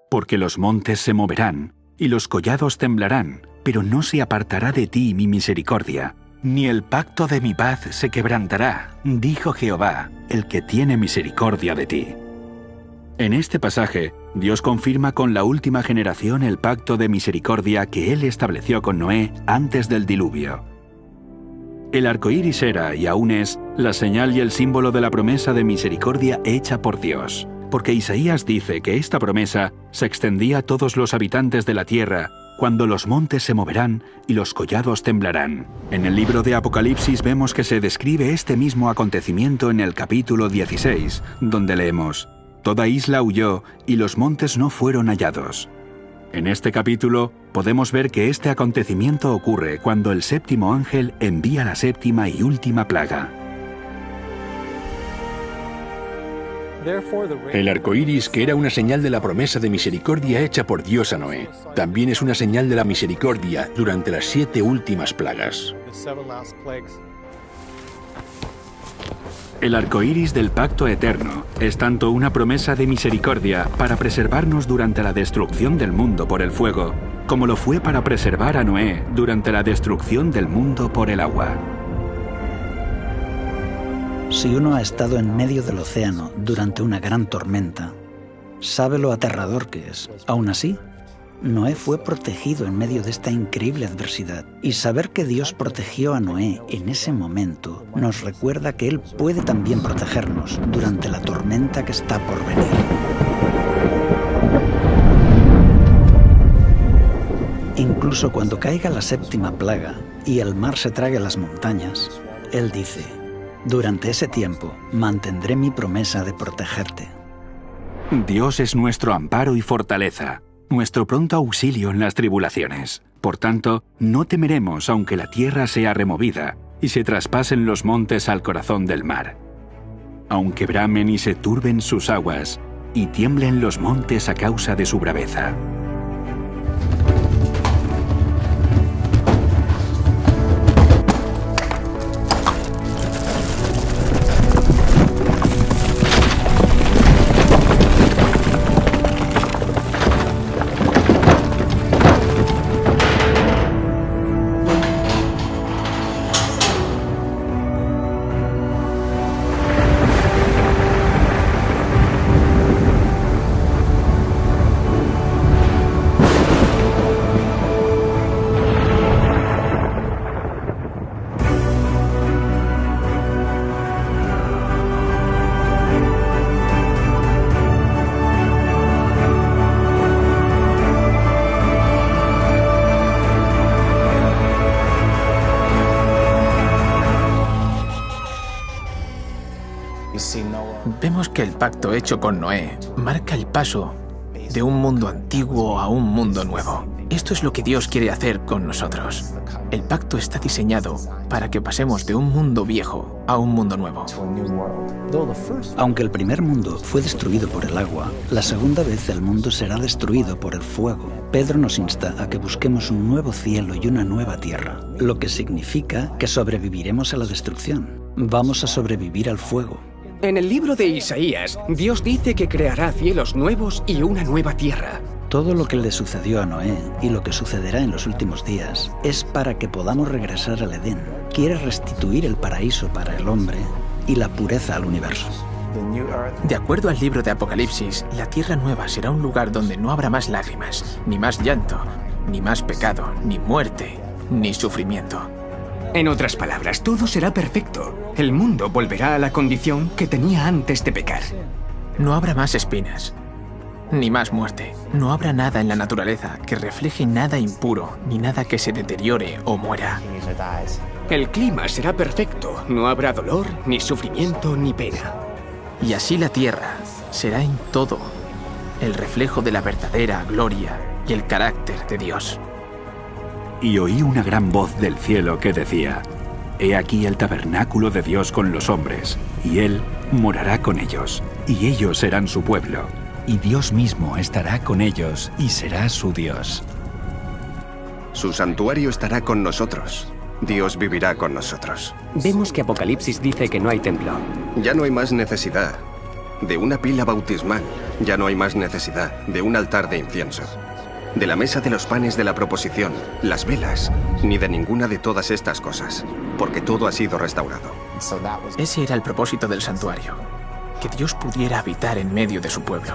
Porque los montes se moverán, y los collados temblarán, pero no se apartará de ti mi misericordia, ni el pacto de mi paz se quebrantará, dijo Jehová, el que tiene misericordia de ti. En este pasaje, Dios confirma con la última generación el pacto de misericordia que Él estableció con Noé antes del diluvio. El arco iris era, y aún es, la señal y el símbolo de la promesa de misericordia hecha por Dios, porque Isaías dice que esta promesa se extendía a todos los habitantes de la tierra, cuando los montes se moverán y los collados temblarán. En el libro de Apocalipsis vemos que se describe este mismo acontecimiento en el capítulo 16, donde leemos: «Toda isla huyó y los montes no fueron hallados». En este capítulo podemos ver que este acontecimiento ocurre cuando el 7º ángel envía la 7ª y última plaga. El arco iris, que era una señal de la promesa de misericordia hecha por Dios a Noé, también es una señal de la misericordia durante las 7 últimas plagas. El arco iris del pacto eterno es tanto una promesa de misericordia para preservarnos durante la destrucción del mundo por el fuego, como lo fue para preservar a Noé durante la destrucción del mundo por el agua. Si uno ha estado en medio del océano durante una gran tormenta, sabe lo aterrador que es. Aún así, Noé fue protegido en medio de esta increíble adversidad. Y saber que Dios protegió a Noé en ese momento nos recuerda que Él puede también protegernos durante la tormenta que está por venir. Incluso cuando caiga la 7ª plaga y el mar se trague las montañas, Él dice: «Durante ese tiempo mantendré mi promesa de protegerte». Dios es nuestro amparo y fortaleza, nuestro pronto auxilio en las tribulaciones. Por tanto, no temeremos aunque la tierra sea removida y se traspasen los montes al corazón del mar. Aunque bramen y se turben sus aguas, y tiemblen los montes a causa de su braveza. Vemos que el pacto hecho con Noé marca el paso de un mundo antiguo a un mundo nuevo. Esto es lo que Dios quiere hacer con nosotros. El pacto está diseñado para que pasemos de un mundo viejo a un mundo nuevo. Aunque el primer mundo fue destruido por el agua, la segunda vez el mundo será destruido por el fuego. Pedro nos insta a que busquemos un nuevo cielo y una nueva tierra, lo que significa que sobreviviremos a la destrucción. Vamos a sobrevivir al fuego. En el libro de Isaías, Dios dice que creará cielos nuevos y una nueva tierra. Todo lo que le sucedió a Noé y lo que sucederá en los últimos días es para que podamos regresar al Edén. Quiere restituir el paraíso para el hombre y la pureza al universo. De acuerdo al libro de Apocalipsis, la tierra nueva será un lugar donde no habrá más lágrimas, ni más llanto, ni más pecado, ni muerte, ni sufrimiento. En otras palabras, todo será perfecto. El mundo volverá a la condición que tenía antes de pecar. No habrá más espinas, ni más muerte. No habrá nada en la naturaleza que refleje nada impuro, ni nada que se deteriore o muera. El clima será perfecto. No habrá dolor, ni sufrimiento, ni pena. Y así la tierra será en todo el reflejo de la verdadera gloria y el carácter de Dios. Y oí una gran voz del cielo que decía: He aquí el tabernáculo de Dios con los hombres, y Él morará con ellos, y ellos serán su pueblo, y Dios mismo estará con ellos y será su Dios. Su santuario estará con nosotros. Dios vivirá con nosotros. Vemos que Apocalipsis dice que no hay templo. Ya no hay más necesidad de una pila bautismal. Ya no hay más necesidad de un altar de incienso, de la mesa de los panes de la proposición, las velas, ni de ninguna de todas estas cosas, porque todo ha sido restaurado. Ese era el propósito del santuario, que Dios pudiera habitar en medio de su pueblo.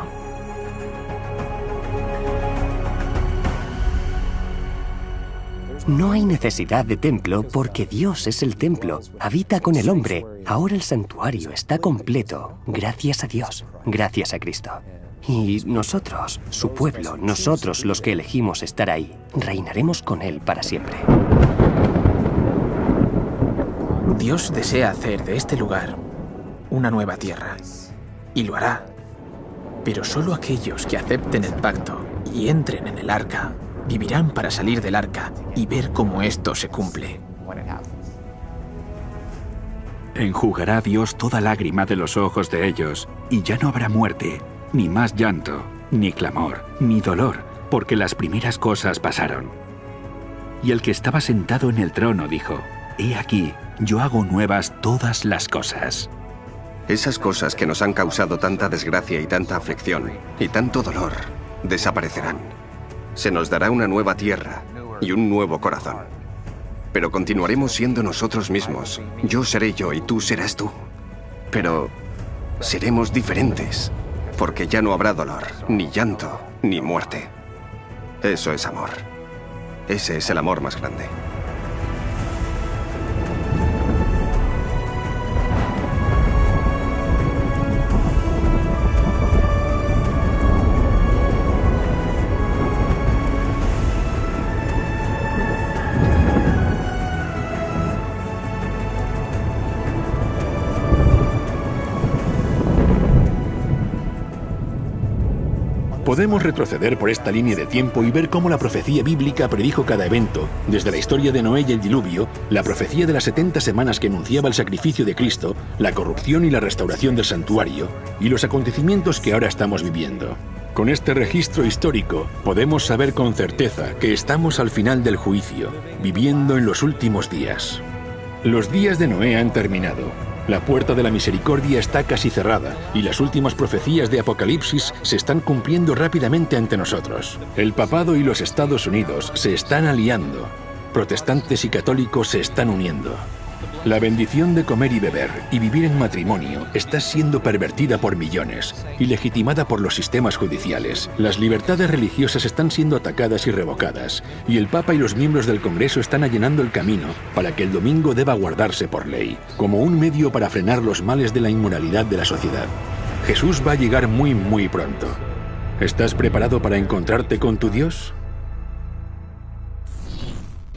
No hay necesidad de templo porque Dios es el templo, habita con el hombre. Ahora el santuario está completo, gracias a Dios, gracias a Cristo. Y nosotros, su pueblo, nosotros los que elegimos estar ahí, reinaremos con Él para siempre. Dios desea hacer de este lugar una nueva tierra, y lo hará. Pero solo aquellos que acepten el pacto y entren en el arca vivirán para salir del arca y ver cómo esto se cumple. Enjugará Dios toda lágrima de los ojos de ellos, y ya no habrá muerte, ni más llanto, ni clamor, ni dolor, porque las primeras cosas pasaron. Y el que estaba sentado en el trono dijo: He aquí, yo hago nuevas todas las cosas. Esas cosas que nos han causado tanta desgracia y tanta aflicción y tanto dolor desaparecerán. Se nos dará una nueva tierra y un nuevo corazón. Pero continuaremos siendo nosotros mismos. Yo seré yo y tú serás tú. Pero seremos diferentes, porque ya no habrá dolor, ni llanto, ni muerte. Eso es amor. Ese es el amor más grande. Podemos retroceder por esta línea de tiempo y ver cómo la profecía bíblica predijo cada evento, desde la historia de Noé y el diluvio, la profecía de las 70 semanas que anunciaba el sacrificio de Cristo, la corrupción y la restauración del santuario, y los acontecimientos que ahora estamos viviendo. Con este registro histórico, podemos saber con certeza que estamos al final del juicio, viviendo en los últimos días. Los días de Noé han terminado. La puerta de la misericordia está casi cerrada y las últimas profecías de Apocalipsis se están cumpliendo rápidamente ante nosotros. El papado y los Estados Unidos se están aliando. Protestantes y católicos se están uniendo. La bendición de comer y beber y vivir en matrimonio está siendo pervertida por millones y legitimada por los sistemas judiciales. Las libertades religiosas están siendo atacadas y revocadas, y el Papa y los miembros del Congreso están allanando el camino para que el domingo deba guardarse por ley, como un medio para frenar los males de la inmoralidad de la sociedad. Jesús va a llegar muy pronto. ¿Estás preparado para encontrarte con tu Dios?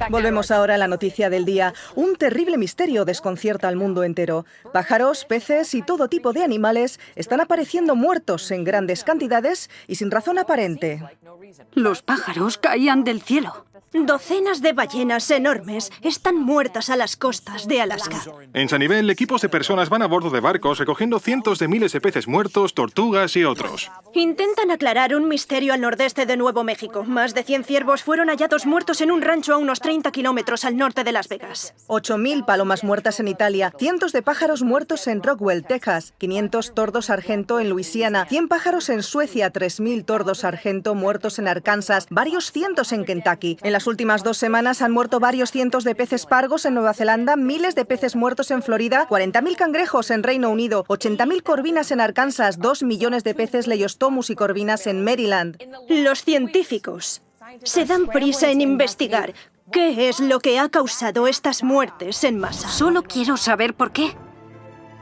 Volvemos ahora a la noticia del día. Un terrible misterio desconcierta al mundo entero. Pájaros, peces y todo tipo de animales están apareciendo muertos en grandes cantidades y sin razón aparente. Los pájaros caían del cielo. Docenas de ballenas enormes están muertas a las costas de Alaska. En Sanibel, equipos de personas van a bordo de barcos recogiendo cientos de miles de peces muertos, tortugas y otros. Intentan aclarar un misterio al nordeste de Nuevo México. Más de 100 ciervos fueron hallados muertos en un rancho a unos 30 kilómetros al norte de Las Vegas. 8.000 palomas muertas en Italia, cientos de pájaros muertos en Rockwell, Texas, 500 tordos sargento en Luisiana, 100 pájaros en Suecia, 3.000 tordos sargento muertos en Arkansas, varios cientos en Kentucky. En las últimas 2 semanas han muerto varios cientos de peces pargos en Nueva Zelanda, miles de peces muertos en Florida, 40.000 cangrejos en Reino Unido, 80.000 corvinas en Arkansas, 2 millones de peces Leiostomus y corvinas en Maryland. Los científicos se dan prisa en investigar qué es lo que ha causado estas muertes en masa. Solo quiero saber por qué.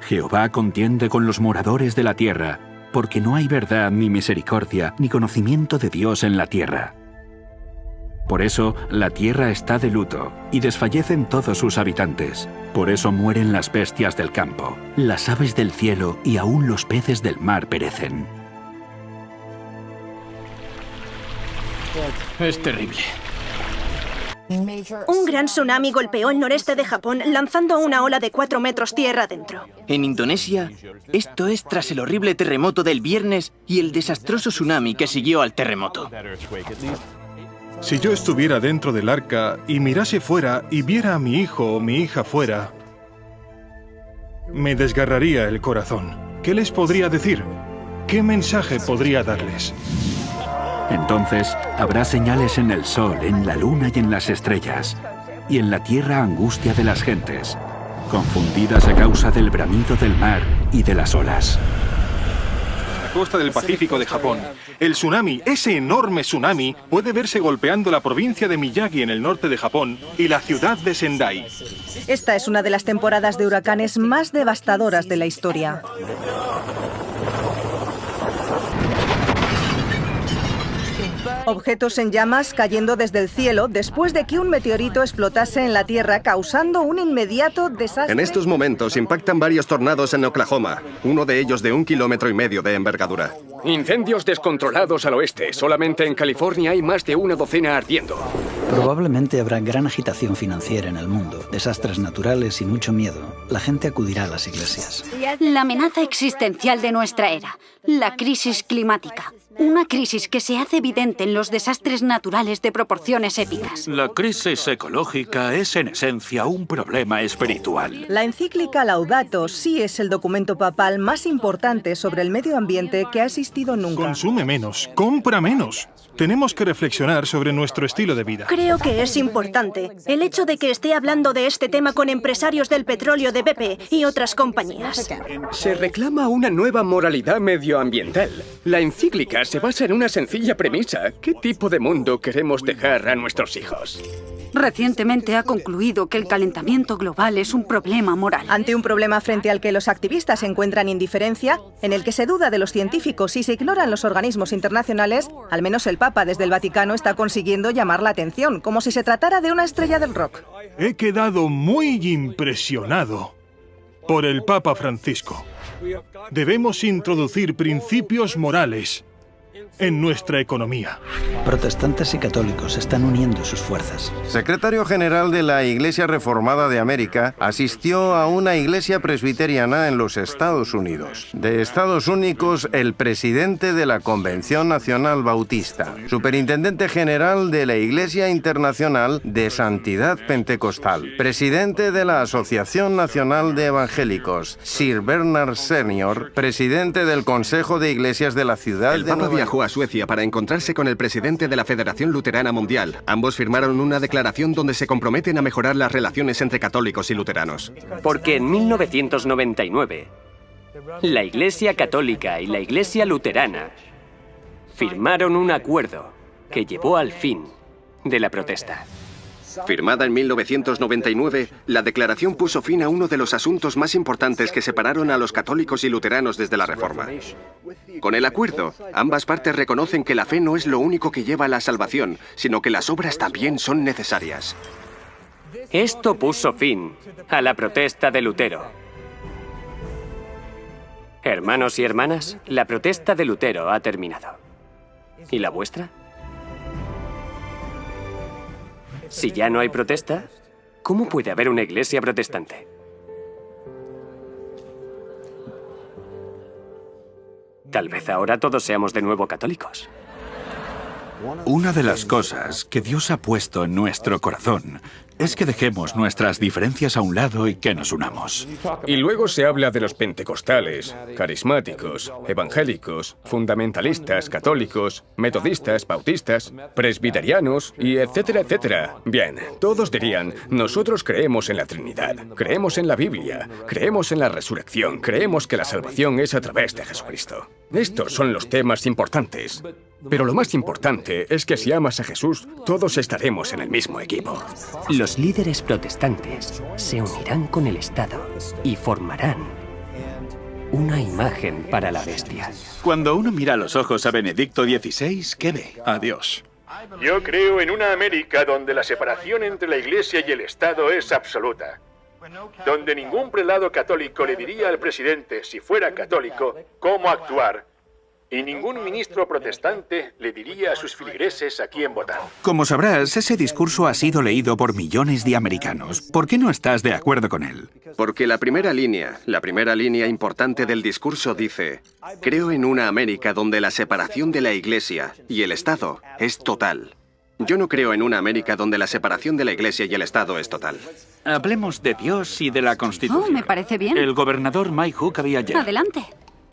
Jehová contiende con los moradores de la tierra, porque no hay verdad ni misericordia ni conocimiento de Dios en la tierra. Por eso la tierra está de luto y desfallecen todos sus habitantes. Por eso mueren las bestias del campo, las aves del cielo y aún los peces del mar perecen. Es terrible. Un gran tsunami golpeó el noreste de Japón, lanzando una ola de 4 metros tierra adentro. En Indonesia, esto es tras el horrible terremoto del viernes y el desastroso tsunami que siguió al terremoto. Si yo estuviera dentro del arca y mirase fuera y viera a mi hijo o mi hija fuera, me desgarraría el corazón. ¿Qué les podría decir? ¿Qué mensaje podría darles? Entonces habrá señales en el sol, en la luna y en las estrellas, y en la tierra angustia de las gentes, confundidas a causa del bramido del mar y de las olas. Costa del Pacífico de Japón. El tsunami, ese enorme tsunami, puede verse golpeando la provincia de Miyagi en el norte de Japón y la ciudad de Sendai. Esta es una de las temporadas de huracanes más devastadoras de la historia. Objetos en llamas cayendo desde el cielo después de que un meteorito explotase en la Tierra, causando un inmediato desastre. En estos momentos impactan varios tornados en Oklahoma, uno de ellos de 1,5 kilómetros de envergadura. Incendios descontrolados al oeste. Solamente en California hay más de una docena ardiendo. Probablemente habrá gran agitación financiera en el mundo, desastres naturales y mucho miedo. La gente acudirá a las iglesias. La amenaza existencial de nuestra era, la crisis climática. Una crisis que se hace evidente en los desastres naturales de proporciones épicas. La crisis ecológica es en esencia un problema espiritual. La encíclica Laudato Si es el documento papal más importante sobre el medio ambiente que ha existido nunca. Consume menos, compra menos. Tenemos que reflexionar sobre nuestro estilo de vida. Creo que es importante el hecho de que esté hablando de este tema con empresarios del petróleo de BP y otras compañías. Se reclama una nueva moralidad medioambiental. La encíclica se basa en una sencilla premisa. ¿Qué tipo de mundo queremos dejar a nuestros hijos? Recientemente ha concluido que el calentamiento global es un problema moral. Ante un problema frente al que los activistas encuentran indiferencia, en el que se duda de los científicos y se ignoran los organismos internacionales, al menos el Papa desde el Vaticano está consiguiendo llamar la atención, como si se tratara de una estrella del rock. He quedado muy impresionado por el Papa Francisco. Debemos introducir principios morales en nuestra economía. Protestantes y católicos están uniendo sus fuerzas. Secretario General de la Iglesia Reformada de América asistió a una iglesia presbiteriana en los Estados Unidos. De Estados Únicos, el presidente de la Convención Nacional Bautista, superintendente general de la Iglesia Internacional de Santidad Pentecostal, presidente de la Asociación Nacional de Evangélicos, Sir Bernard Senior, presidente del Consejo de Iglesias de la ciudad de Nueva York. Viajó a Suecia para encontrarse con el presidente de la Federación Luterana Mundial. Ambos firmaron una declaración donde se comprometen a mejorar las relaciones entre católicos y luteranos. Porque en 1999, la Iglesia Católica y la Iglesia Luterana firmaron un acuerdo que llevó al fin de la protesta. Firmada en 1999, la declaración puso fin a uno de los asuntos más importantes que separaron a los católicos y luteranos desde la Reforma. Con el acuerdo, ambas partes reconocen que la fe no es lo único que lleva a la salvación, sino que las obras también son necesarias. Esto puso fin a la protesta de Lutero. Hermanos y hermanas, la protesta de Lutero ha terminado. ¿Y la vuestra? Si ya no hay protesta, ¿cómo puede haber una iglesia protestante? Tal vez ahora todos seamos de nuevo católicos. Una de las cosas que Dios ha puesto en nuestro corazón es que dejemos nuestras diferencias a un lado y que nos unamos. Y luego se habla de los pentecostales, carismáticos, evangélicos, fundamentalistas, católicos, metodistas, bautistas, presbiterianos y etcétera, etcétera. Bien, todos dirían, nosotros creemos en la Trinidad, creemos en la Biblia, creemos en la resurrección, creemos que la salvación es a través de Jesucristo. Estos son los temas importantes. Pero lo más importante es que si amas a Jesús, todos estaremos en el mismo equipo. Los líderes protestantes se unirán con el Estado y formarán una imagen para la bestia. Cuando uno mira a los ojos a Benedicto XVI, ¿qué ve? A Dios. Yo creo en una América donde la separación entre la Iglesia y el Estado es absoluta. Donde ningún prelado católico le diría al presidente, si fuera católico, cómo actuar. Y ningún ministro protestante le diría a sus feligreses a quién votar. Como sabrás, ese discurso ha sido leído por millones de americanos. ¿Por qué no estás de acuerdo con él? Porque la primera línea importante del discurso dice: creo en una América donde la separación de la Iglesia y el Estado es total. Yo no creo en una América donde la separación de la Iglesia y el Estado es total. Hablemos de Dios y de la Constitución. Oh, me parece bien. El gobernador Mike Hook había ayer. Adelante.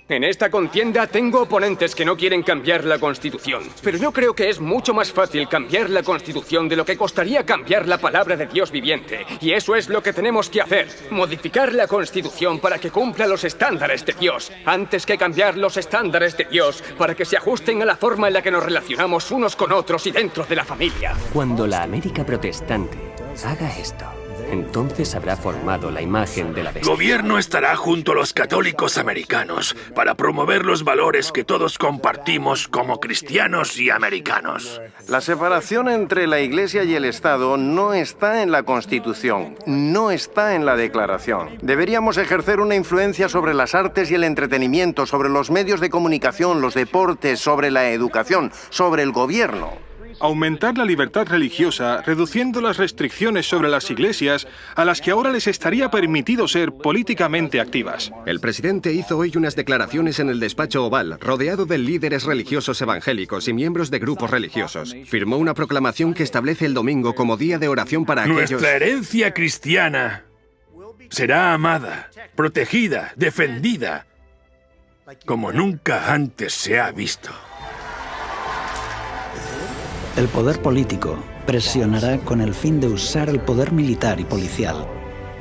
En esta contienda tengo oponentes que no quieren cambiar la Constitución, pero yo creo que es mucho más fácil cambiar la Constitución de lo que costaría cambiar la palabra de Dios viviente. Y eso es lo que tenemos que hacer, modificar la Constitución para que cumpla los estándares de Dios, antes que cambiar los estándares de Dios para que se ajusten a la forma en la que nos relacionamos unos con otros y dentro de la familia. Cuando la América protestante haga esto, entonces habrá formado la imagen de la bestia. El gobierno estará junto a los católicos americanos para promover los valores que todos compartimos como cristianos y americanos. La separación entre la Iglesia y el Estado no está en la Constitución, no está en la Declaración. Deberíamos ejercer una influencia sobre las artes y el entretenimiento, sobre los medios de comunicación, los deportes, sobre la educación, sobre el gobierno. Aumentar la libertad religiosa, reduciendo las restricciones sobre las iglesias a las que ahora les estaría permitido ser políticamente activas. El presidente hizo hoy unas declaraciones en el despacho oval, rodeado de líderes religiosos evangélicos y miembros de grupos religiosos. Firmó una proclamación que establece el domingo como día de oración para aquellos... Nuestra herencia cristiana será amada, protegida, defendida, como nunca antes se ha visto. El poder político presionará con el fin de usar el poder militar y policial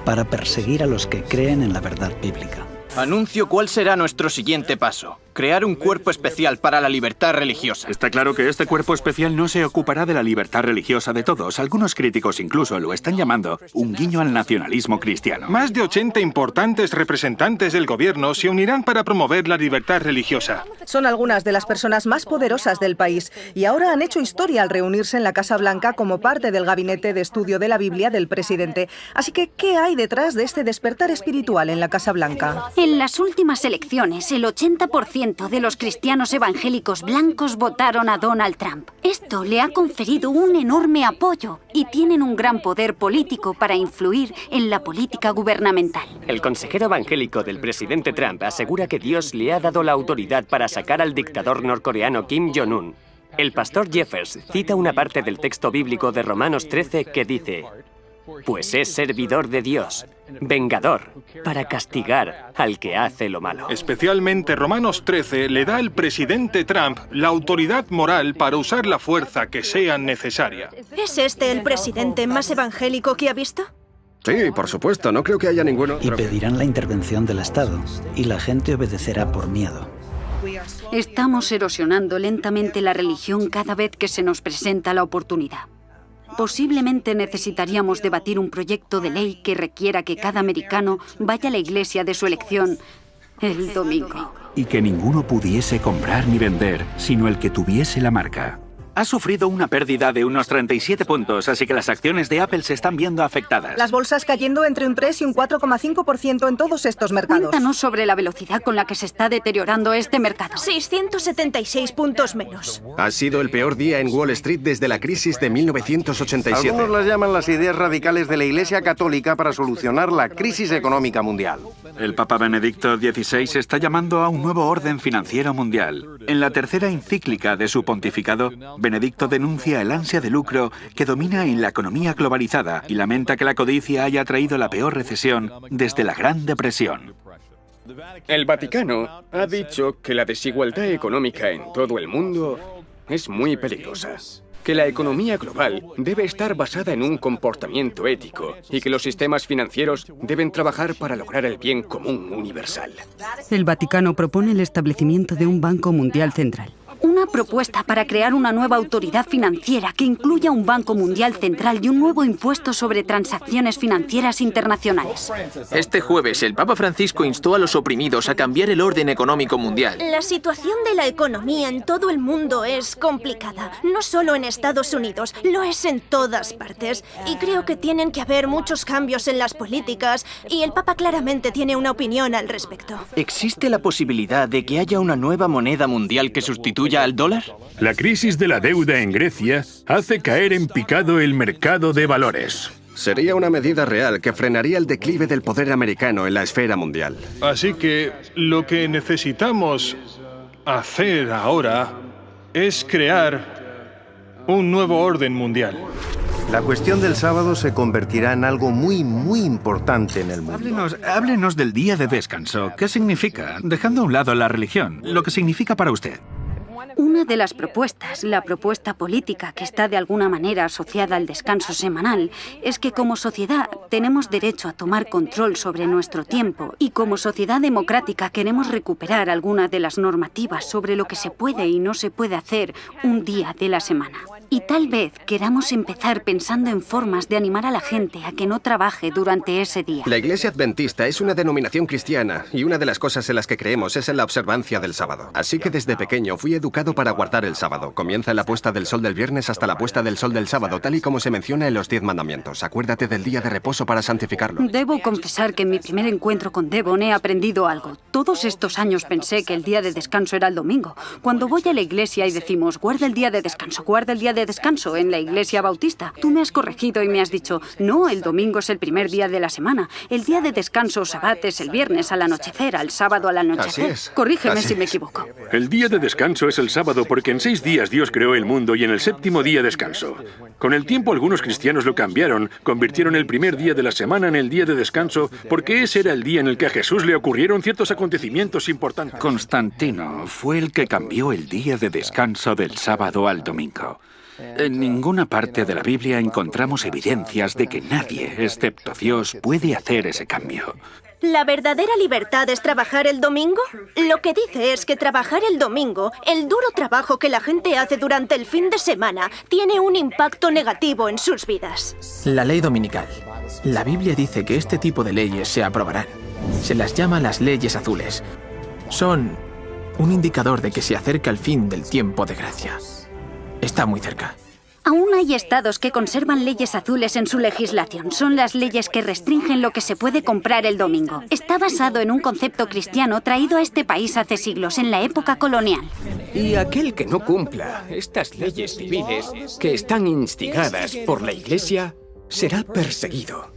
para perseguir a los que creen en la verdad bíblica. Anuncio cuál será nuestro siguiente paso. Crear un cuerpo especial para la libertad religiosa. Está claro que este cuerpo especial no se ocupará de la libertad religiosa de todos. Algunos críticos incluso lo están llamando un guiño al nacionalismo cristiano. Más de 80 importantes representantes del gobierno se unirán para promover la libertad religiosa. Son algunas de las personas más poderosas del país y ahora han hecho historia al reunirse en la Casa Blanca como parte del gabinete de estudio de la Biblia del presidente. Así que, ¿qué hay detrás de este despertar espiritual en la Casa Blanca? En las últimas elecciones, el 80% de los cristianos evangélicos blancos votaron a Donald Trump. Esto le ha conferido un enorme apoyo y tienen un gran poder político para influir en la política gubernamental. El consejero evangélico del presidente Trump asegura que Dios le ha dado la autoridad para sacar al dictador norcoreano Kim Jong-un. El pastor Jeffers cita una parte del texto bíblico de Romanos 13 que dice: pues es servidor de Dios, vengador, para castigar al que hace lo malo. Especialmente Romanos 13 le da al presidente Trump la autoridad moral para usar la fuerza que sea necesaria. ¿Es este el presidente más evangélico que ha visto? Sí, por supuesto, no creo que haya ninguno. Y pedirán la intervención del Estado, y la gente obedecerá por miedo. Estamos erosionando lentamente la religión cada vez que se nos presenta la oportunidad. Posiblemente necesitaríamos debatir un proyecto de ley que requiera que cada americano vaya a la iglesia de su elección el domingo. Y que ninguno pudiese comprar ni vender, sino el que tuviese la marca. ha sufrido una pérdida de unos 37 puntos, así que las acciones de Apple se están viendo afectadas. Las bolsas cayendo entre un 3 y un 4,5% en todos estos mercados. Cuéntanos sobre la velocidad con la que se está deteriorando este mercado. 676 puntos menos. Ha sido el peor día en Wall Street desde la crisis de 1987. Algunos las llaman las ideas radicales de la Iglesia Católica para solucionar la crisis económica mundial. El Papa Benedicto XVI está llamando a un nuevo orden financiero mundial. En la tercera encíclica de su pontificado, Benedicto denuncia el ansia de lucro que domina en la economía globalizada y lamenta que la codicia haya traído la peor recesión desde la Gran Depresión. El Vaticano ha dicho que la desigualdad económica en todo el mundo es muy peligrosa. Que la economía global debe estar basada en un comportamiento ético y que los sistemas financieros deben trabajar para lograr el bien común universal. El Vaticano propone el establecimiento de un Banco Mundial Central. Una propuesta para crear una nueva autoridad financiera que incluya un Banco Mundial Central y un nuevo impuesto sobre transacciones financieras internacionales. Este jueves, el Papa Francisco instó a los oprimidos a cambiar el orden económico mundial. La situación de la economía en todo el mundo es complicada. No solo en Estados Unidos, lo es en todas partes. Y creo que tienen que haber muchos cambios en las políticas y el Papa claramente tiene una opinión al respecto. ¿Existe la posibilidad de que haya una nueva moneda mundial que sustituya al dólar? La crisis de la deuda en Grecia hace caer en picado el mercado de valores. Sería una medida real que frenaría el declive del poder americano en la esfera mundial. Así que lo que necesitamos hacer ahora es crear un nuevo orden mundial. La cuestión del sábado se convertirá en algo muy importante en el mundo. Háblenos del día de descanso. ¿Qué significa? Dejando a un lado la religión, lo que significa para usted. Una de las propuestas, la propuesta política que está de alguna manera asociada al descanso semanal, es que como sociedad tenemos derecho a tomar control sobre nuestro tiempo y como sociedad democrática queremos recuperar algunas de las normativas sobre lo que se puede y no se puede hacer un día de la semana. Y tal vez queramos empezar pensando en formas de animar a la gente a que no trabaje durante ese día. La Iglesia Adventista es una denominación cristiana y una de las cosas en las que creemos es en la observancia del sábado. Así que desde pequeño fui educado para guardar el sábado. Comienza la puesta del sol del viernes hasta la puesta del sol del sábado, tal y como se menciona en los 10 mandamientos. Acuérdate del día de reposo para santificarlo. Debo confesar que en mi primer encuentro con Devon he aprendido algo. Todos estos años pensé que el día de descanso era el domingo. Cuando voy a la iglesia y decimos, guarda el día de descanso, guarda el día de descanso en la iglesia bautista, tú me has corregido y me has dicho, no, el domingo es el primer día de la semana. El día de descanso, Sabbat, es el viernes al anochecer, al sábado al anochecer. Así es. Corrígeme Así si me es. equivoco. El día de descanso es el sábado porque en 6 días Dios creó el mundo y en el séptimo día descansó. Con el tiempo algunos cristianos lo cambiaron, convirtieron el primer día de la semana en el día de descanso porque ese era el día en el que a Jesús le ocurrieron ciertos acontecimientos importantes. Constantino fue el que cambió el día de descanso del sábado al domingo. En ninguna parte de la Biblia encontramos evidencias de que nadie, excepto Dios, puede hacer ese cambio. ¿La verdadera libertad es trabajar el domingo? Lo que dice es que trabajar el domingo, el duro trabajo que la gente hace durante el fin de semana, tiene un impacto negativo en sus vidas. La ley dominical. La Biblia dice que este tipo de leyes se aprobarán. Se las llama las leyes azules. Son un indicador de que se acerca el fin del tiempo de gracia. Está muy cerca. Aún hay estados que conservan leyes azules en su legislación. Son las leyes que restringen lo que se puede comprar el domingo. Está basado en un concepto cristiano traído a este país hace siglos, en la época colonial. Y aquel que no cumpla estas leyes civiles que están instigadas por la Iglesia será perseguido.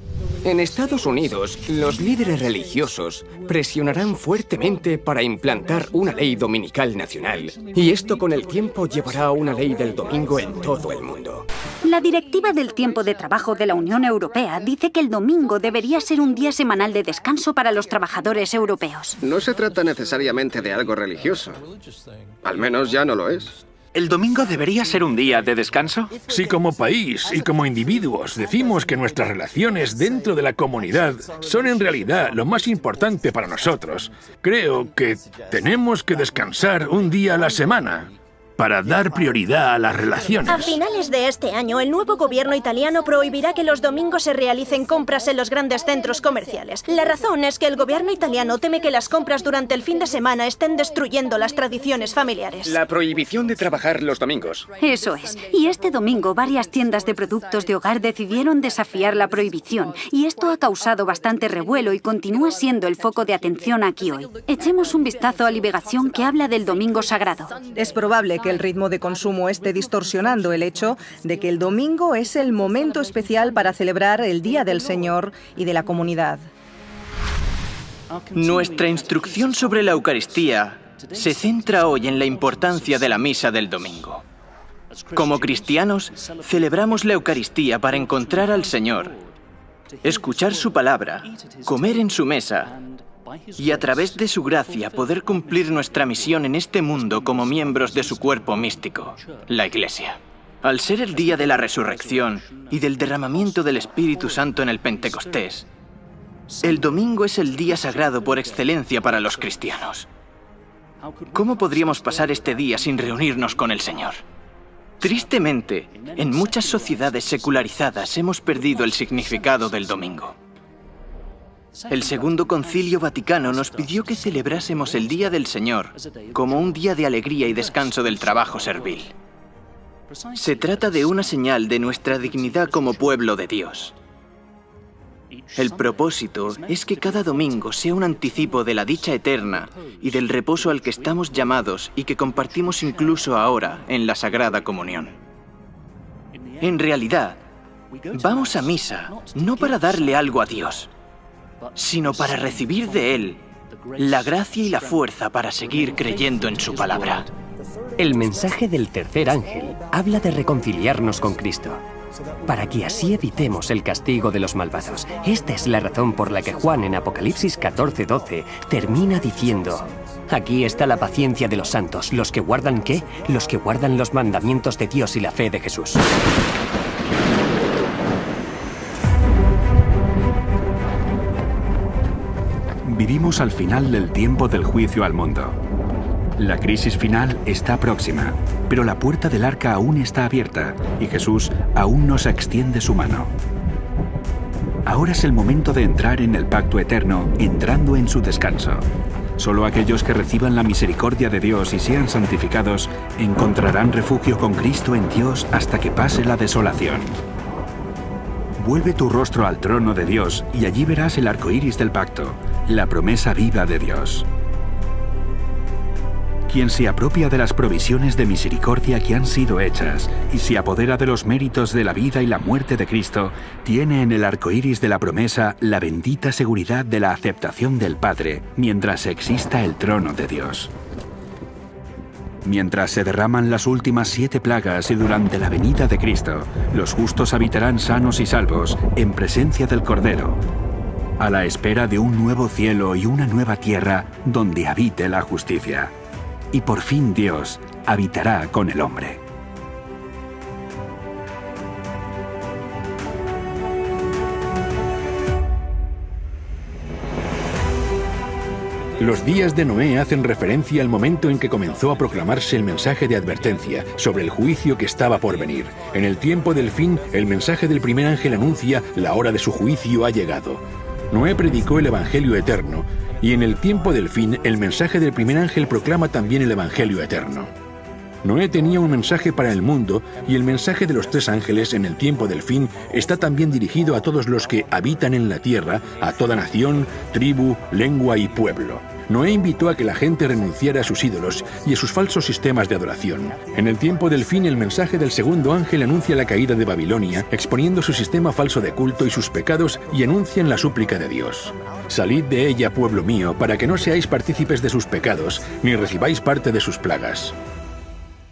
En Estados Unidos, los líderes religiosos presionarán fuertemente para implantar una ley dominical nacional. Y esto con el tiempo llevará a una ley del domingo en todo el mundo. La Directiva del Tiempo de Trabajo de la Unión Europea dice que el domingo debería ser un día semanal de descanso para los trabajadores europeos. No se trata necesariamente de algo religioso. Al menos ya no lo es. ¿El domingo debería ser un día de descanso? Si como país y como individuos decimos que nuestras relaciones dentro de la comunidad son en realidad lo más importante para nosotros, creo que tenemos que descansar un día a la semana. para dar prioridad a las relaciones. A finales de este año, el nuevo gobierno italiano prohibirá que los domingos se realicen compras en los grandes centros comerciales. La razón es que el gobierno italiano teme que las compras durante el fin de semana estén destruyendo las tradiciones familiares. La prohibición de trabajar los domingos. Eso es. Y este domingo varias tiendas de productos de hogar decidieron desafiar la prohibición. Y esto ha causado bastante revuelo y continúa siendo el foco de atención aquí hoy. Echemos un vistazo a Liberación, que habla del domingo sagrado. Es probable que el ritmo de consumo esté distorsionando el hecho de que el domingo es el momento especial para celebrar el Día del Señor y de la comunidad. Nuestra instrucción sobre la Eucaristía se centra hoy en la importancia de la misa del domingo. Como cristianos, celebramos la Eucaristía para encontrar al Señor, escuchar su palabra, comer en su mesa y a través de su gracia poder cumplir nuestra misión en este mundo como miembros de su cuerpo místico, la Iglesia. Al ser el día de la resurrección y del derramamiento del Espíritu Santo en el Pentecostés, el domingo es el día sagrado por excelencia para los cristianos. ¿Cómo podríamos pasar este día sin reunirnos con el Señor? Tristemente, en muchas sociedades secularizadas hemos perdido el significado del domingo. El Segundo Concilio Vaticano nos pidió que celebrásemos el Día del Señor como un día de alegría y descanso del trabajo servil. Se trata de una señal de nuestra dignidad como pueblo de Dios. El propósito es que cada domingo sea un anticipo de la dicha eterna y del reposo al que estamos llamados y que compartimos incluso ahora en la Sagrada Comunión. En realidad, vamos a misa no para darle algo a Dios, sino para recibir de Él la gracia y la fuerza para seguir creyendo en su palabra. El mensaje del tercer ángel habla de reconciliarnos con Cristo, para que así evitemos el castigo de los malvados. Esta es la razón por la que Juan en Apocalipsis 14:12 termina diciendo: aquí está la paciencia de los santos, los que guardan ¿qué? Los que guardan los mandamientos de Dios y la fe de Jesús. Vivimos al final del tiempo del juicio al mundo. La crisis final está próxima, pero la puerta del arca aún está abierta y Jesús aún nos extiende su mano. Ahora es el momento de entrar en el pacto eterno, entrando en su descanso. Solo aquellos que reciban la misericordia de Dios y sean santificados encontrarán refugio con Cristo en Dios hasta que pase la desolación. Vuelve tu rostro al trono de Dios y allí verás el arco iris del pacto, la promesa viva de Dios. Quien se apropia de las provisiones de misericordia que han sido hechas y se apodera de los méritos de la vida y la muerte de Cristo, tiene en el arco iris de la promesa la bendita seguridad de la aceptación del Padre mientras exista el trono de Dios. Mientras se derraman las últimas 7 plagas y durante la venida de Cristo, los justos habitarán sanos y salvos en presencia del Cordero, a la espera de un nuevo cielo y una nueva tierra donde habite la justicia. Y por fin Dios habitará con el hombre. Los días de Noé hacen referencia al momento en que comenzó a proclamarse el mensaje de advertencia sobre el juicio que estaba por venir. En el tiempo del fin, el mensaje del primer ángel anuncia: la hora de su juicio ha llegado. Noé predicó el Evangelio eterno, y en el tiempo del fin, el mensaje del primer ángel proclama también el Evangelio eterno. Noé tenía un mensaje para el mundo, y el mensaje de los 3 ángeles en el tiempo del fin está también dirigido a todos los que habitan en la tierra, a toda nación, tribu, lengua y pueblo. Noé invitó a que la gente renunciara a sus ídolos y a sus falsos sistemas de adoración. En el tiempo del fin, el mensaje del segundo ángel anuncia la caída de Babilonia, exponiendo su sistema falso de culto y sus pecados, y anuncian la súplica de Dios. Salid de ella, pueblo mío, para que no seáis partícipes de sus pecados, ni recibáis parte de sus plagas.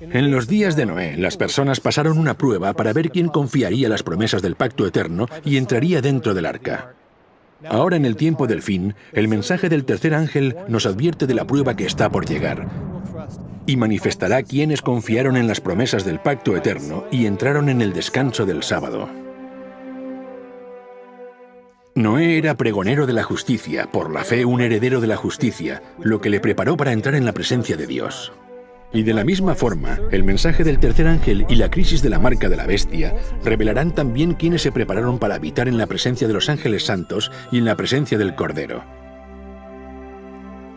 En los días de Noé, las personas pasaron una prueba para ver quién confiaría las promesas del pacto eterno y entraría dentro del arca. Ahora, en el tiempo del fin, el mensaje del tercer ángel nos advierte de la prueba que está por llegar y manifestará quiénes confiaron en las promesas del pacto eterno y entraron en el descanso del sábado. Noé era pregonero de la justicia, por la fe un heredero de la justicia, lo que le preparó para entrar en la presencia de Dios. Y de la misma forma, el mensaje del tercer ángel y la crisis de la marca de la bestia revelarán también quiénes se prepararon para habitar en la presencia de los ángeles santos y en la presencia del Cordero.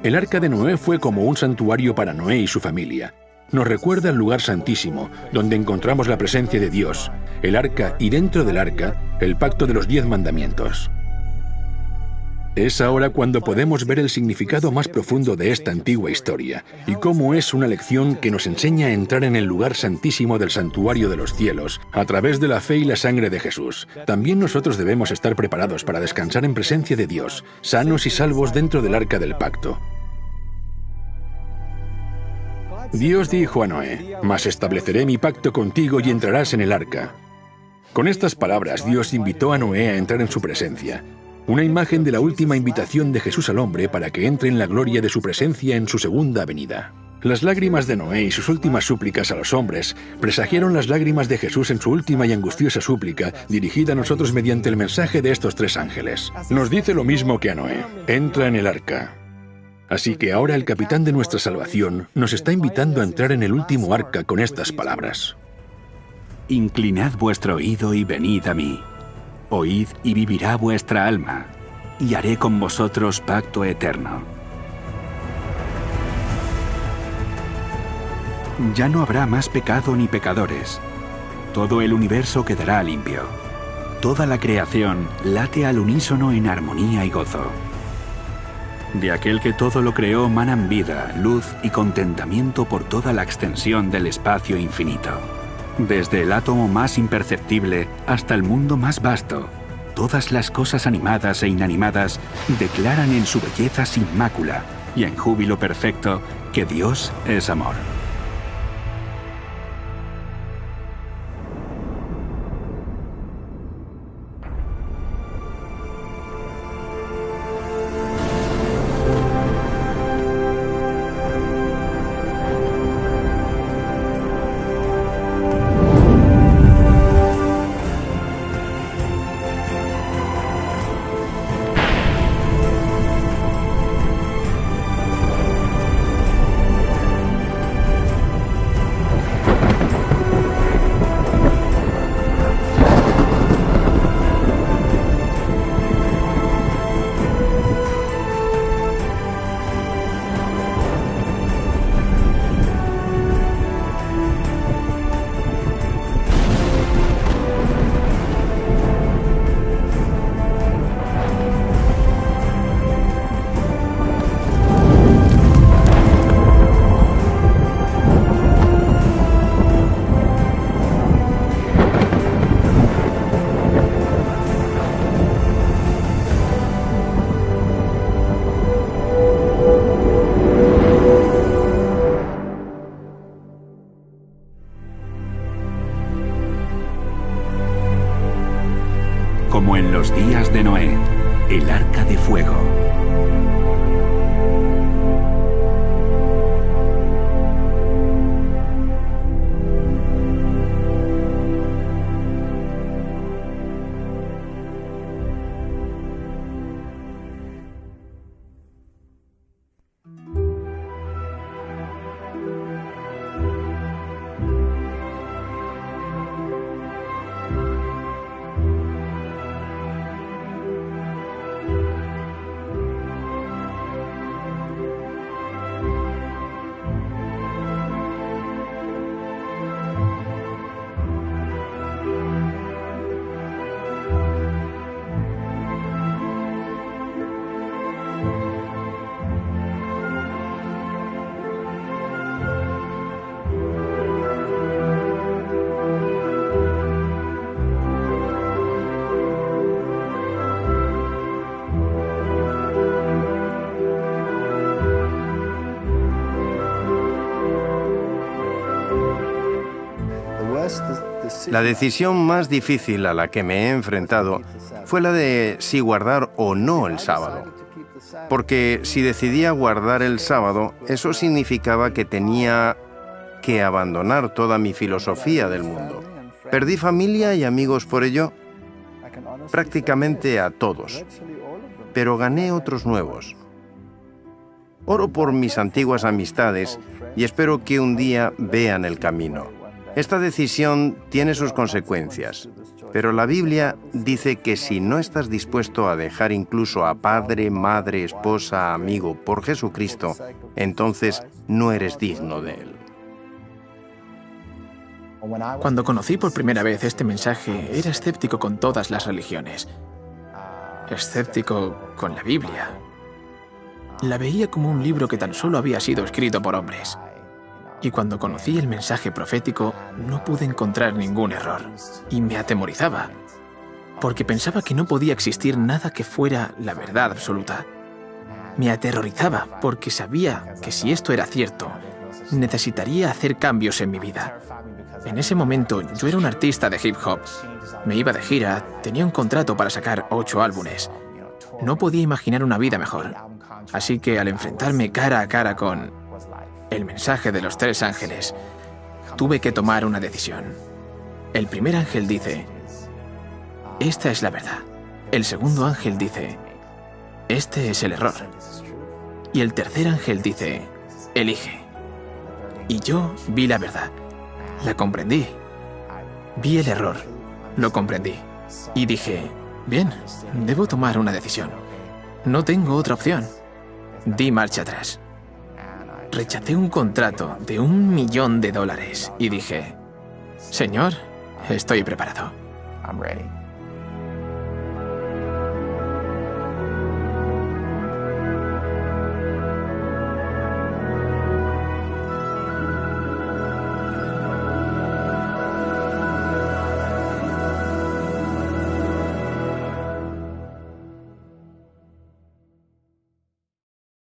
El arca de Noé fue como un santuario para Noé y su familia. Nos recuerda el lugar santísimo, donde encontramos la presencia de Dios, el arca y dentro del arca, el pacto de los 10 mandamientos. Es ahora cuando podemos ver el significado más profundo de esta antigua historia y cómo es una lección que nos enseña a entrar en el lugar santísimo del santuario de los cielos a través de la fe y la sangre de Jesús. También nosotros debemos estar preparados para descansar en presencia de Dios, sanos y salvos dentro del arca del pacto. Dios dijo a Noé: «Mas estableceré mi pacto contigo y entrarás en el arca». Con estas palabras, Dios invitó a Noé a entrar en su presencia. Una imagen de la última invitación de Jesús al hombre para que entre en la gloria de su presencia en su segunda venida. Las lágrimas de Noé y sus últimas súplicas a los hombres presagiaron las lágrimas de Jesús en su última y angustiosa súplica dirigida a nosotros mediante el mensaje de estos 3 ángeles. Nos dice lo mismo que a Noé: entra en el arca. Así que ahora el capitán de nuestra salvación nos está invitando a entrar en el último arca con estas palabras: Inclinad vuestro oído y venid a mí. Oíd y vivirá vuestra alma, y haré con vosotros pacto eterno. Ya no habrá más pecado ni pecadores. Todo el universo quedará limpio. Toda la creación late al unísono en armonía y gozo. De aquel que todo lo creó manan vida, luz y contentamiento por toda la extensión del espacio infinito. Desde el átomo más imperceptible hasta el mundo más vasto, todas las cosas animadas e inanimadas declaran en su belleza sin mácula y en júbilo perfecto que Dios es amor. Como en los días de Noé, el arca de fuego. La decisión más difícil a la que me he enfrentado fue la de si guardar o no el sábado. Porque si decidía guardar el sábado, eso significaba que tenía que abandonar toda mi filosofía del mundo. Perdí familia y amigos por ello, prácticamente a todos, pero gané otros nuevos. Oro por mis antiguas amistades y espero que un día vean el camino. Esta decisión tiene sus consecuencias, pero la Biblia dice que si no estás dispuesto a dejar incluso a padre, madre, esposa, amigo por Jesucristo, entonces no eres digno de Él. Cuando conocí por primera vez este mensaje, era escéptico con todas las religiones. Escéptico con la Biblia. La veía como un libro que tan solo había sido escrito por hombres. Y cuando conocí el mensaje profético, no pude encontrar ningún error. Y me atemorizaba, porque pensaba que no podía existir nada que fuera la verdad absoluta. Me aterrorizaba, porque sabía que si esto era cierto, necesitaría hacer cambios en mi vida. En ese momento, yo era un artista de hip hop. Me iba de gira, tenía un contrato para sacar 8 álbumes. No podía imaginar una vida mejor. Así que al enfrentarme cara a cara con el mensaje de los 3 ángeles, tuve que tomar una decisión. El primer ángel dice, esta es la verdad. El segundo ángel dice, este es el error. Y el tercer ángel dice, elige. Y yo vi la verdad. La comprendí. Vi el error. Lo comprendí. Y dije, bien, debo tomar una decisión. No tengo otra opción. Di marcha atrás. Rechacé un contrato de $1 millón y dije, Señor, estoy preparado.